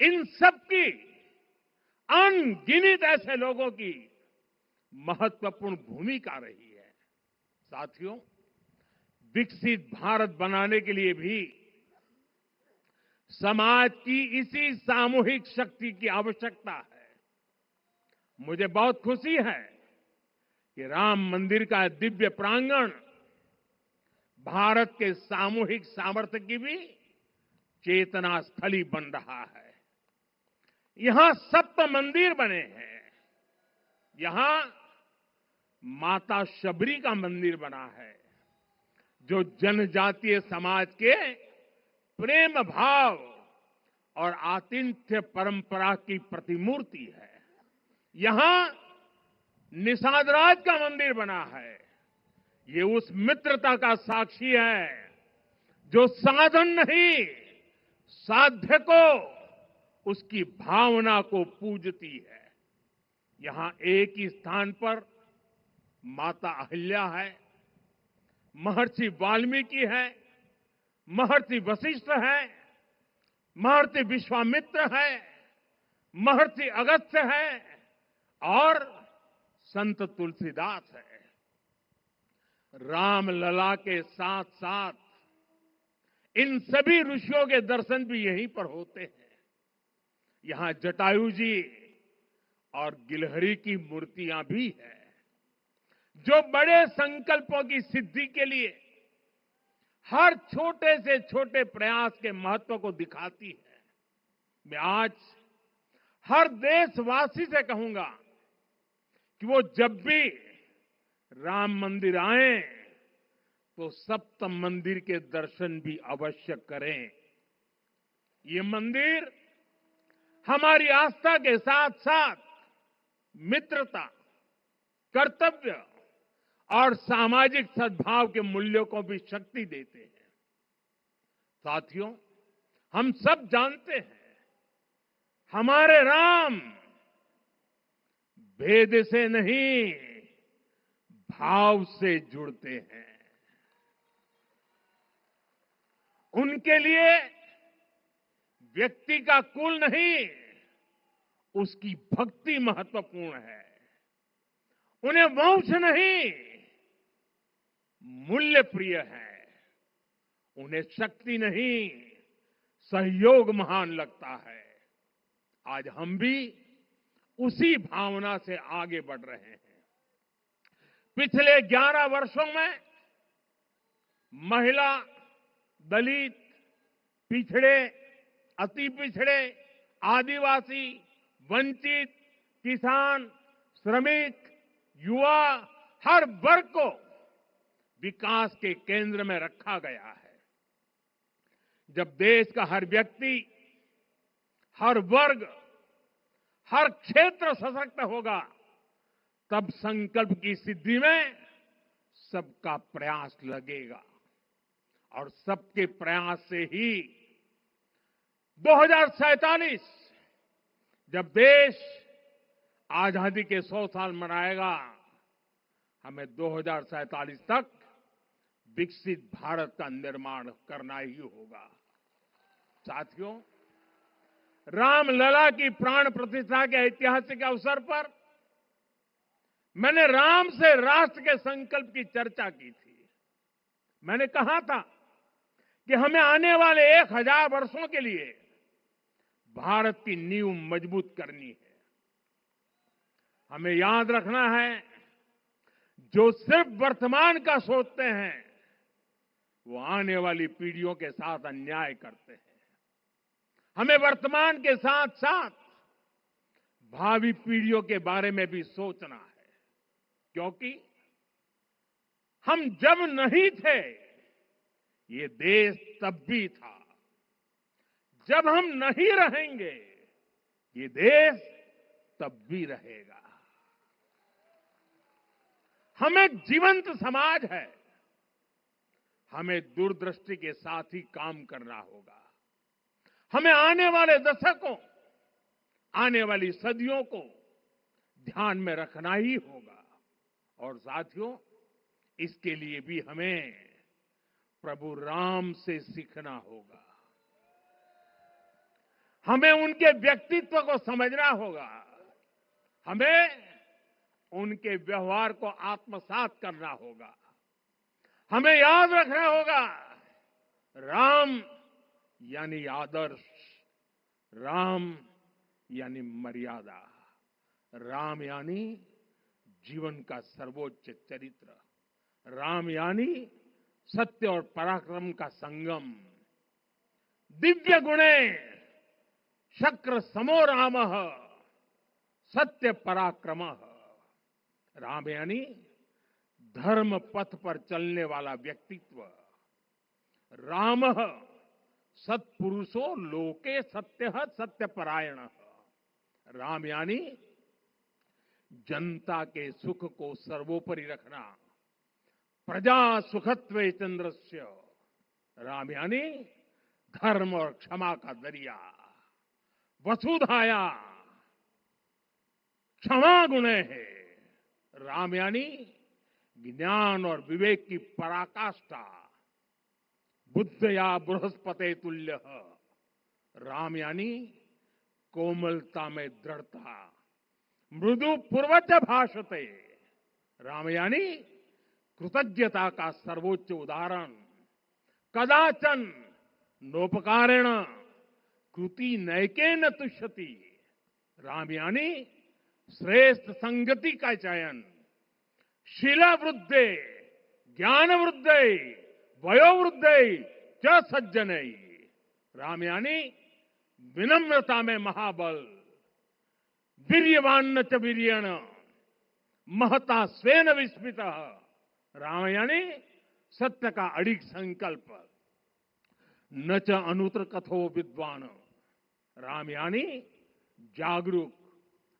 इन सब की अनगिनत ऐसे लोगों की महत्वपूर्ण भूमिका रही है। साथियों, विकसित भारत बनाने के लिए भी समाज की इसी सामूहिक शक्ति की आवश्यकता है। मुझे बहुत खुशी है कि राम मंदिर का दिव्य प्रांगण भारत के सामूहिक सामर्थ्य की भी चेतना स्थली बन रहा है। यहां सप्त मंदिर बने हैं, यहां माता शबरी का मंदिर बना है, जो जनजातीय समाज के प्रेम भाव और आतिथ्य परंपरा की प्रतिमूर्ति है। यहां निषादराज का मंदिर बना है, ये उस मित्रता का साक्षी है जो साधन नहीं, साध्य को, उसकी भावना को पूजती है। यहां एक ही स्थान पर माता अहिल्या है, महर्षि वाल्मीकि है, महर्षि वशिष्ठ है, महर्षि विश्वामित्र है, महर्षि अगस्त्य है और संत तुलसीदास है। राम लला के साथ साथ इन सभी ऋषियों के दर्शन भी यहीं पर होते हैं। यहां जटायु जी और गिलहरी की मूर्तियां भी है, जो बड़े संकल्पों की सिद्धि के लिए हर छोटे से छोटे प्रयास के महत्व को दिखाती है। मैं आज हर देशवासी से कहूंगा कि वो जब भी राम मंदिर आए तो सप्त मंदिर के दर्शन भी अवश्य करें। ये मंदिर हमारी आस्था के साथ साथ मित्रता, कर्तव्य और सामाजिक सद्भाव के मूल्यों को भी शक्ति देते हैं। साथियों, हम सब जानते हैं हमारे राम भेद से नहीं, भाव से जुड़ते हैं। उनके लिए व्यक्ति का कुल नहीं, उसकी भक्ति महत्वपूर्ण है। उन्हें वंश नहीं, मूल्य प्रिय है। उन्हें शक्ति नहीं, सहयोग महान लगता है। आज हम भी उसी भावना से आगे बढ़ रहे हैं। पिछले 11 वर्षों में महिला, दलित, पिछड़े, अति पिछड़े, आदिवासी, वंचित, किसान, श्रमिक, युवा, हर वर्ग को विकास के केंद्र में रखा गया है। जब देश का हर व्यक्ति, हर वर्ग, हर क्षेत्र सशक्त होगा, तब संकल्प की सिद्धि में सबका प्रयास लगेगा और सबके प्रयास से ही 2047 जब देश आजादी के 100 साल मनाएगा, हमें 2047 तक विकसित भारत का निर्माण करना ही होगा। साथियों, रामलला की प्राण प्रतिष्ठा के ऐतिहासिक अवसर पर मैंने राम से राष्ट्र के संकल्प की चर्चा की थी। मैंने कहा था कि हमें आने वाले 1000 वर्षों के लिए भारत की नींव मजबूत करनी है। हमें याद रखना है, जो सिर्फ वर्तमान का सोचते हैं वो आने वाली पीढ़ियों के साथ अन्याय करते हैं। हमें वर्तमान के साथ साथ भावी पीढ़ियों के बारे में भी सोचना है, क्योंकि हम जब नहीं थे ये देश तब भी था, जब हम नहीं रहेंगे ये देश तब भी रहेगा। हम एक जीवंत समाज है, हमें दूरदृष्टि के साथ ही काम करना होगा। हमें आने वाले दशकों, आने वाली सदियों को ध्यान में रखना ही होगा। और साथियों, इसके लिए भी हमें प्रभु राम से सीखना होगा। हमें उनके व्यक्तित्व को समझना होगा, हमें उनके व्यवहार को आत्मसात करना होगा। हमें याद रखना होगा, राम यानी आदर्श, राम यानी मर्यादा, राम यानी जीवन का सर्वोच्च चरित्र, राम यानी सत्य और पराक्रम का संगम। दिव्य गुणे शक्र समो रामः सत्य पराक्रमः। राम यानी धर्म पथ पर चलने वाला व्यक्तित्व। रामः सत्पुरुषो लोके सत्यः सत्यपरायणः। राम यानी जनता के सुख को सर्वोपरि रखना, प्रजा सुखत्वे चंद्रस्य। राम यानी धर्म और क्षमा का दरिया। वसुधाया क्षमा गुणे है। राम यानी ज्ञान और विवेक की पराकाष्ठा। बुद्धया बृहस्पते तुल्य। राम यानी कोमलता में दृढ़ता। मृदु पूर्वज भाषते। राम यानी कृतज्ञता का सर्वोच्च उदाहरण। कदाचन नोपकारेण कृति नैकेन तुष्यति। राम यानी श्रेष्ठ संगति का चयन। शीला वृद्धे ज्ञान वृद्धे वयोवृद्धे च सज्जने। राम यानी विनम्रता में महाबल। वीर्यवान च वीर्यण महता स्वेन विस्मित। राम यानी सत्य का अडिग संकल्प। न च अनुत्र कथो विद्वान। राम यानी जागरूक,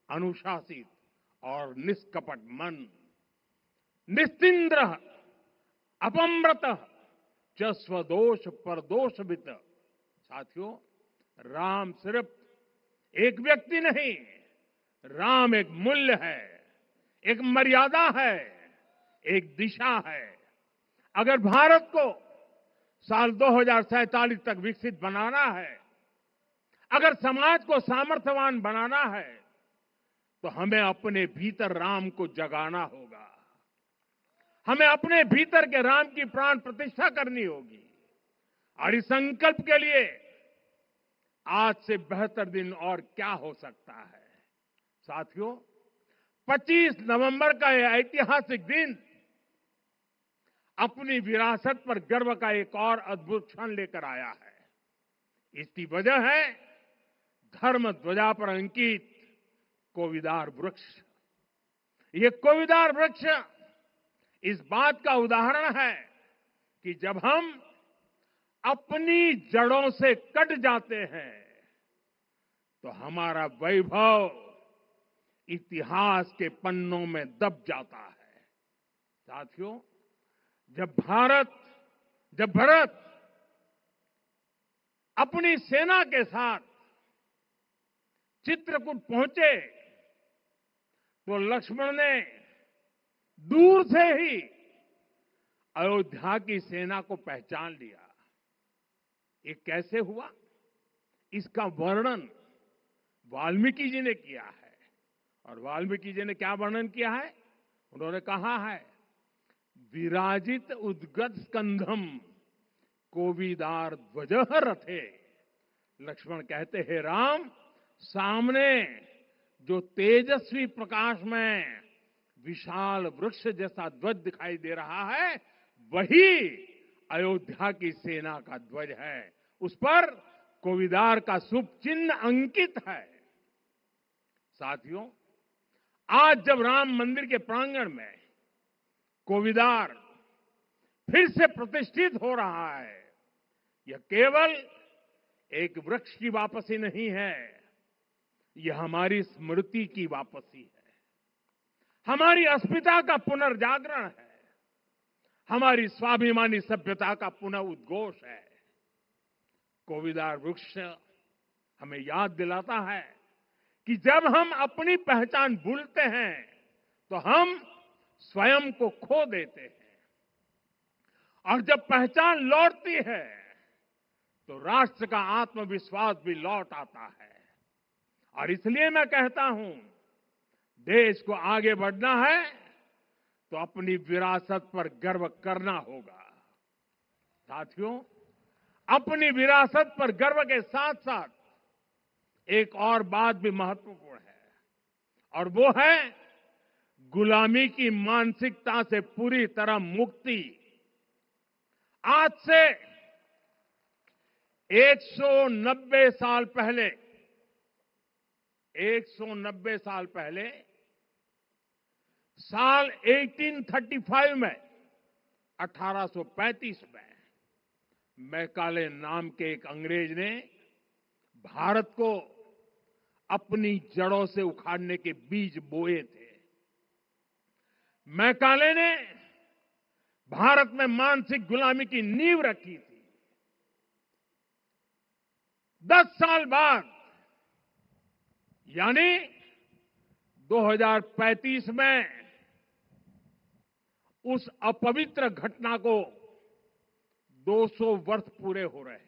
अनुशासित और निष्कपट मन। निस्तिंद्र अपम्रत च स्वदोष परदोषवित। साथियों, राम सिर्फ एक व्यक्ति नहीं, राम एक मूल्य है, एक मर्यादा है, एक दिशा है। अगर भारत को साल 2047 तक विकसित बनाना है, अगर समाज को सामर्थ्यवान बनाना है, तो हमें अपने भीतर राम को जगाना होगा। हमें अपने भीतर के राम की प्राण प्रतिष्ठा करनी होगी। और इस संकल्प के लिए आज से बेहतर दिन और क्या हो सकता है। साथियों, 25 नवंबर का यह ऐतिहासिक दिन अपनी विरासत पर गर्व का एक और अद्भुत क्षण लेकर आया है। इसकी वजह है धर्म ध्वजा पर अंकित कोविदार वृक्ष। ये कोविदार वृक्ष इस बात का उदाहरण है कि जब हम अपनी जड़ों से कट जाते हैं तो हमारा वैभव इतिहास के पन्नों में दब जाता है। साथियों, जब भरत अपनी सेना के साथ चित्रकूट पहुंचे तो लक्ष्मण ने दूर से ही अयोध्या की सेना को पहचान लिया। ये कैसे हुआ, इसका वर्णन वाल्मीकि जी ने किया है। और वाल्मीकि जी ने क्या वर्णन किया है? उन्होंने कहा है, विराजित उद्गत स्कंधम कोविदार ध्वज रथे। लक्ष्मण कहते हैं, राम, सामने जो तेजस्वी प्रकाश में विशाल वृक्ष जैसा ध्वज दिखाई दे रहा है, वही अयोध्या की सेना का ध्वज है। उस पर कोविदार का शुभ चिन्ह अंकित है। साथियों, आज जब राम मंदिर के प्रांगण में कोविदार फिर से प्रतिष्ठित हो रहा है, यह केवल एक वृक्ष की वापसी नहीं है, यह हमारी स्मृति की वापसी है, हमारी अस्मिता का पुनर्जागरण है, हमारी स्वाभिमानी सभ्यता का पुनः उद्घोष है। कोविदार वृक्ष हमें याद दिलाता है कि जब हम अपनी पहचान भूलते हैं तो हम स्वयं को खो देते हैं, और जब पहचान लौटती है तो राष्ट्र का आत्मविश्वास भी लौट आता है। और इसलिए मैं कहता हूं, देश को आगे बढ़ना है तो अपनी विरासत पर गर्व करना होगा। साथियों, अपनी विरासत पर गर्व के साथ साथ एक और बात भी महत्वपूर्ण है, और वो है गुलामी की मानसिकता से पूरी तरह मुक्ति। आज से 190 साल पहले 190 साल पहले साल 1835 में 1835 में मैकाले नाम के एक अंग्रेज ने भारत को अपनी जड़ों से उखाड़ने के बीज बोए थे। मैकाले ने भारत में मानसिक गुलामी की नींव रखी थी। 10 साल बाद यानी 2035 में उस अपवित्र घटना को 200 वर्ष पूरे हो रहे हैं।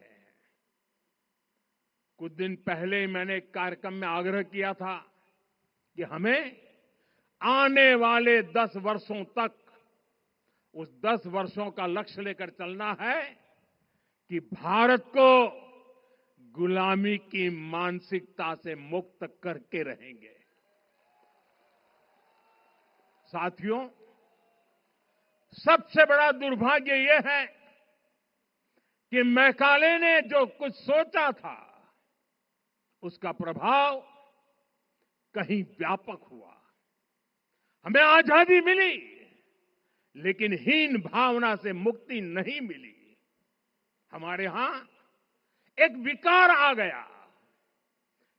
कुछ दिन पहले मैंने एक कार्यक्रम में आग्रह किया था कि हमें आने वाले 10 वर्षों तक उस 10 वर्षों का लक्ष्य लेकर चलना है कि भारत को गुलामी की मानसिकता से मुक्त करके रहेंगे। साथियों, सबसे बड़ा दुर्भाग्य यह है कि मैकाले ने जो कुछ सोचा था उसका प्रभाव कहीं व्यापक हुआ। हमें आजादी मिली, लेकिन हीन भावना से मुक्ति नहीं मिली। हमारे यहां एक विकार आ गया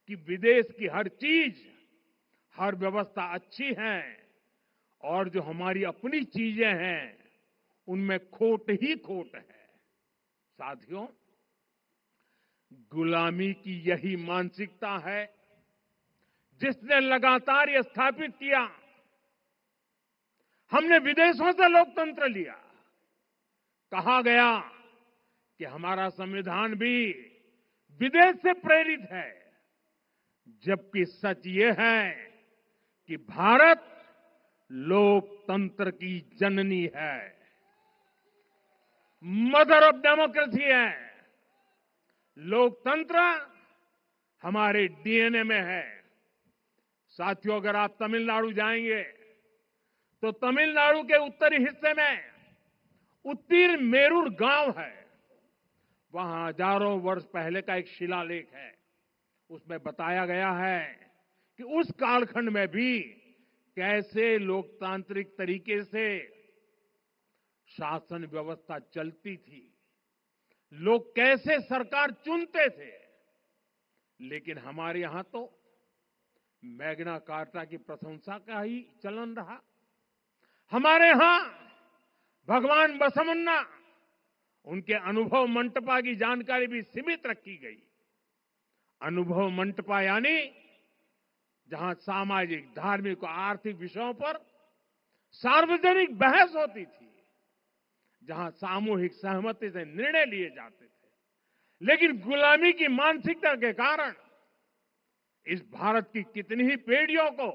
कि विदेश की हर चीज, हर व्यवस्था अच्छी है और जो हमारी अपनी चीजें हैं उनमें खोट ही खोट है। साथियों, गुलामी की यही मानसिकता है जिसने लगातार यह स्थापित किया। हमने विदेशों से लोकतंत्र लिया। कहा गया कि हमारा संविधान भी विदेश से प्रेरित है, जबकि सच ये है कि भारत लोकतंत्र की जननी है, मदर ऑफ डेमोक्रेसी है। लोकतंत्र हमारे डीएनए में है। साथियों, अगर आप तमिलनाडु जाएंगे तो तमिलनाडु के उत्तरी हिस्से में उत्तीर मेरूर गांव है। वहां हजारों वर्ष पहले का एक शिलालेख है। उसमें बताया गया है कि उस कालखंड में भी कैसे लोकतांत्रिक तरीके से शासन व्यवस्था चलती थी, लोग कैसे सरकार चुनते थे। लेकिन हमारे यहां तो मैग्ना कार्टा की प्रशंसा का ही चलन रहा। हमारे यहां भगवान बसवन्ना, उनके अनुभव मंटपा की जानकारी भी सीमित रखी गई। अनुभव मंटपा यानी जहां सामाजिक, धार्मिक और आर्थिक विषयों पर सार्वजनिक बहस होती थी, जहां सामूहिक सहमति से निर्णय लिए जाते थे। लेकिन गुलामी की मानसिकता के कारण इस भारत की कितनी ही पीढ़ियों को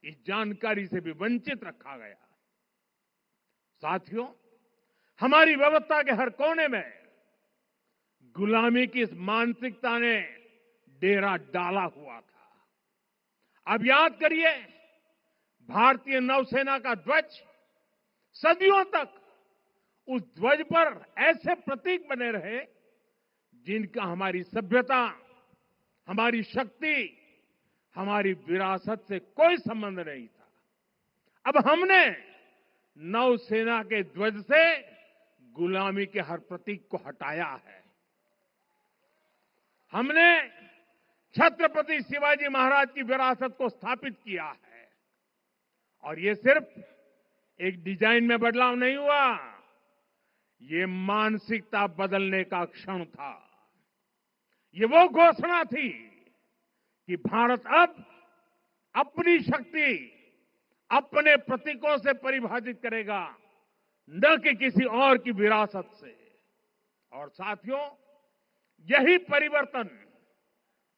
इस जानकारी से भी वंचित रखा गया। साथियों, हमारी व्यवस्था के हर कोने में गुलामी की इस मानसिकता ने डेरा डाला हुआ था। अब याद करिए, भारतीय नौसेना का ध्वज सदियों तक उस ध्वज पर ऐसे प्रतीक बने रहे जिनका हमारी सभ्यता, हमारी शक्ति, हमारी विरासत से कोई संबंध नहीं था। अब हमने नौसेना के ध्वज से गुलामी के हर प्रतीक को हटाया है। हमने छत्रपति शिवाजी महाराज की विरासत को स्थापित किया है। और ये सिर्फ एक डिजाइन में बदलाव नहीं हुआ, ये मानसिकता बदलने का क्षण था। ये वो घोषणा थी कि भारत अब अपनी शक्ति अपने प्रतीकों से परिभाषित करेगा, न कि किसी और की विरासत से। और साथियों, यही परिवर्तन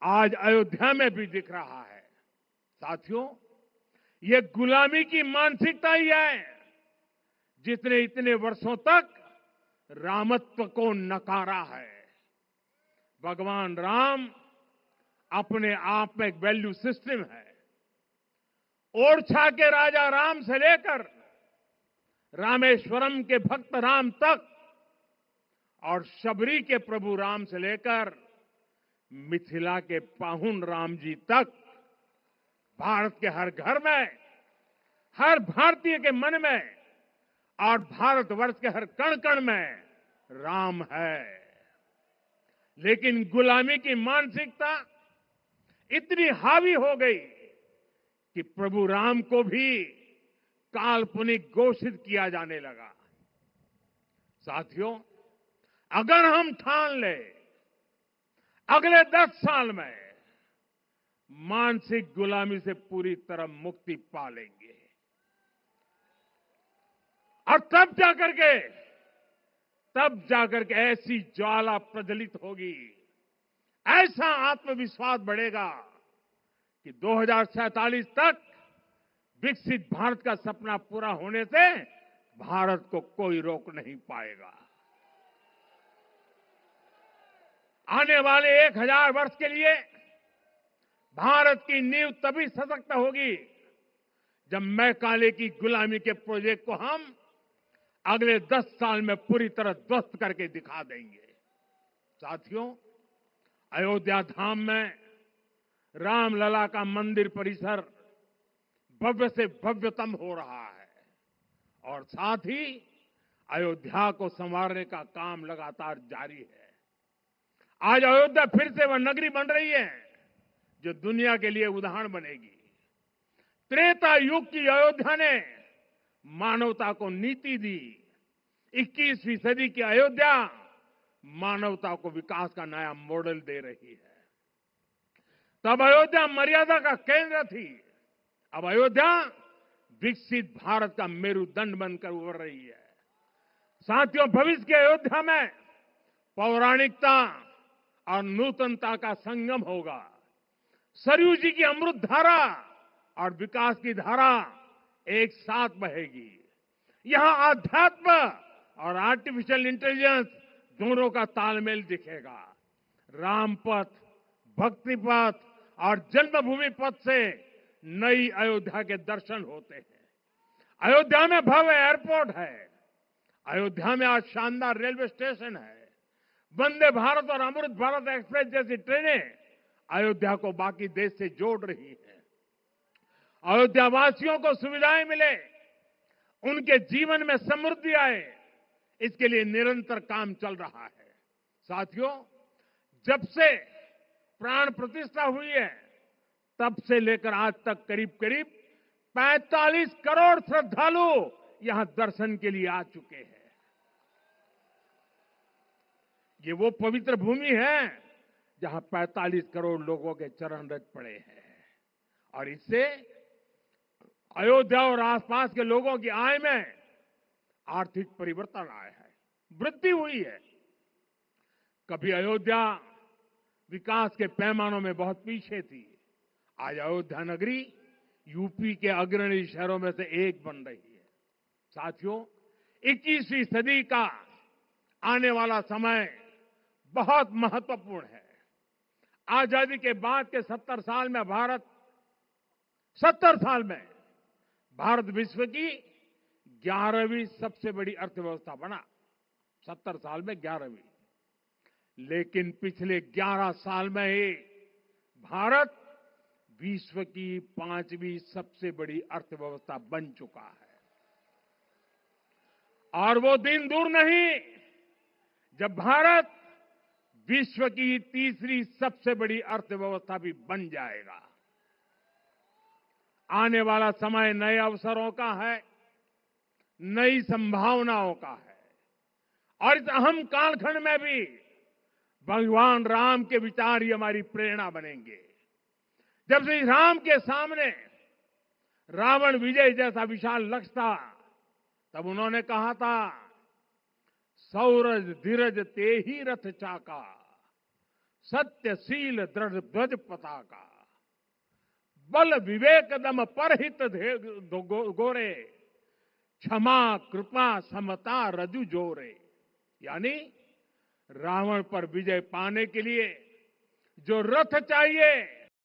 आज अयोध्या में भी दिख रहा है। साथियों, ये गुलामी की मानसिकता ही है जिसने इतने वर्षों तक रामत्व को नकारा है। भगवान राम अपने आप में एक वैल्यू सिस्टम है। ओरछा के राजा राम से लेकर रामेश्वरम के भक्त राम तक और शबरी के प्रभु राम से लेकर मिथिला के पाहुन राम जी तक, भारत के हर घर में, हर भारतीय के मन में और भारतवर्ष के हर कण कण में राम है। लेकिन गुलामी की मानसिकता इतनी हावी हो गई कि प्रभु राम को भी काल्पनिक घोषित किया जाने लगा। साथियों, अगर हम ठान ले अगले 10 साल में मानसिक गुलामी से पूरी तरह मुक्ति पा लेंगे, और तब जाकर के ऐसी ज्वाला प्रज्वलित होगी, ऐसा आत्मविश्वास बढ़ेगा कि 2047 तक विकसित भारत का सपना पूरा होने से भारत को कोई रोक नहीं पाएगा। आने वाले 1000 वर्ष के लिए भारत की नींव तभी सशक्त होगी जब मैकाले की गुलामी के प्रोजेक्ट को हम अगले 10 साल में पूरी तरह ध्वस्त करके दिखा देंगे। साथियों, अयोध्या धाम में रामलला का मंदिर परिसर भव्य से भव्यतम हो रहा है और साथ ही अयोध्या को संवारने का काम लगातार जारी है। आज अयोध्या फिर से वह नगरी बन रही है जो दुनिया के लिए उदाहरण बनेगी। त्रेता युग की अयोध्या ने मानवता को नीति दी। 21वीं सदी की अयोध्या मानवता को विकास का नया मॉडल दे रही है। तब अयोध्या मर्यादा का केंद्र थी, अब अयोध्या विकसित भारत का मेरुदंड बनकर उभर रही है। साथियों, भविष्य की अयोध्या में पौराणिकता और नूतनता का संगम होगा। सरयू जी की अमृत धारा और विकास की धारा एक साथ बहेगी। यहां आध्यात्म और आर्टिफिशियल इंटेलिजेंस दोनों का तालमेल दिखेगा। राम पथ, भक्ति पथ और जन्मभूमि पथ से नई अयोध्या के दर्शन होते हैं। अयोध्या में भव्य एयरपोर्ट है। अयोध्या में आज शानदार रेलवे स्टेशन है। वंदे भारत और अमृत भारत एक्सप्रेस जैसी ट्रेनें अयोध्या को बाकी देश से जोड़ रही है। अयोध्या वासियों को सुविधाएं मिले, उनके जीवन में समृद्धि आए, इसके लिए निरंतर काम चल रहा है। साथियों, जब से प्राण प्रतिष्ठा हुई है तब से लेकर आज तक करीब 45 करोड़ श्रद्धालु यहां दर्शन के लिए आ चुके हैं। ये वो पवित्र भूमि है जहां 45 करोड़ लोगों के चरण रज पड़े हैं और इससे अयोध्या और आसपास के लोगों की आय में आर्थिक परिवर्तन आया है, वृद्धि हुई है। कभी अयोध्या विकास के पैमानों में बहुत पीछे थी, आज अयोध्या नगरी यूपी के अग्रणी शहरों में से एक बन रही है। साथियों, 21वीं सदी का आने वाला समय बहुत महत्वपूर्ण है। आजादी के बाद के 70 साल में भारत विश्व की 11वीं सबसे बड़ी अर्थव्यवस्था बना। 70 साल में 11वीं। लेकिन पिछले 11 साल में ही भारत विश्व की 5वीं सबसे बड़ी अर्थव्यवस्था बन चुका है। और वो दिन दूर नहीं जब भारत विश्व की तीसरी सबसे बड़ी अर्थव्यवस्था भी बन जाएगा। आने वाला समय नए अवसरों का है, नई संभावनाओं का है। और इस अहम कालखंड में भी भगवान राम के विचार ही हमारी प्रेरणा बनेंगे। जब श्री राम के सामने रावण विजय जैसा विशाल लक्ष्य था, तब उन्होंने कहा था, सौरज धीरज ते ही रथ चाका, सत्यशील दृढ़ ध्वज पताका, बल विवेक दम परहित गोरे, क्षमा कृपा समता रजु जोरे। यानी रावण पर विजय पाने के लिए जो रथ चाहिए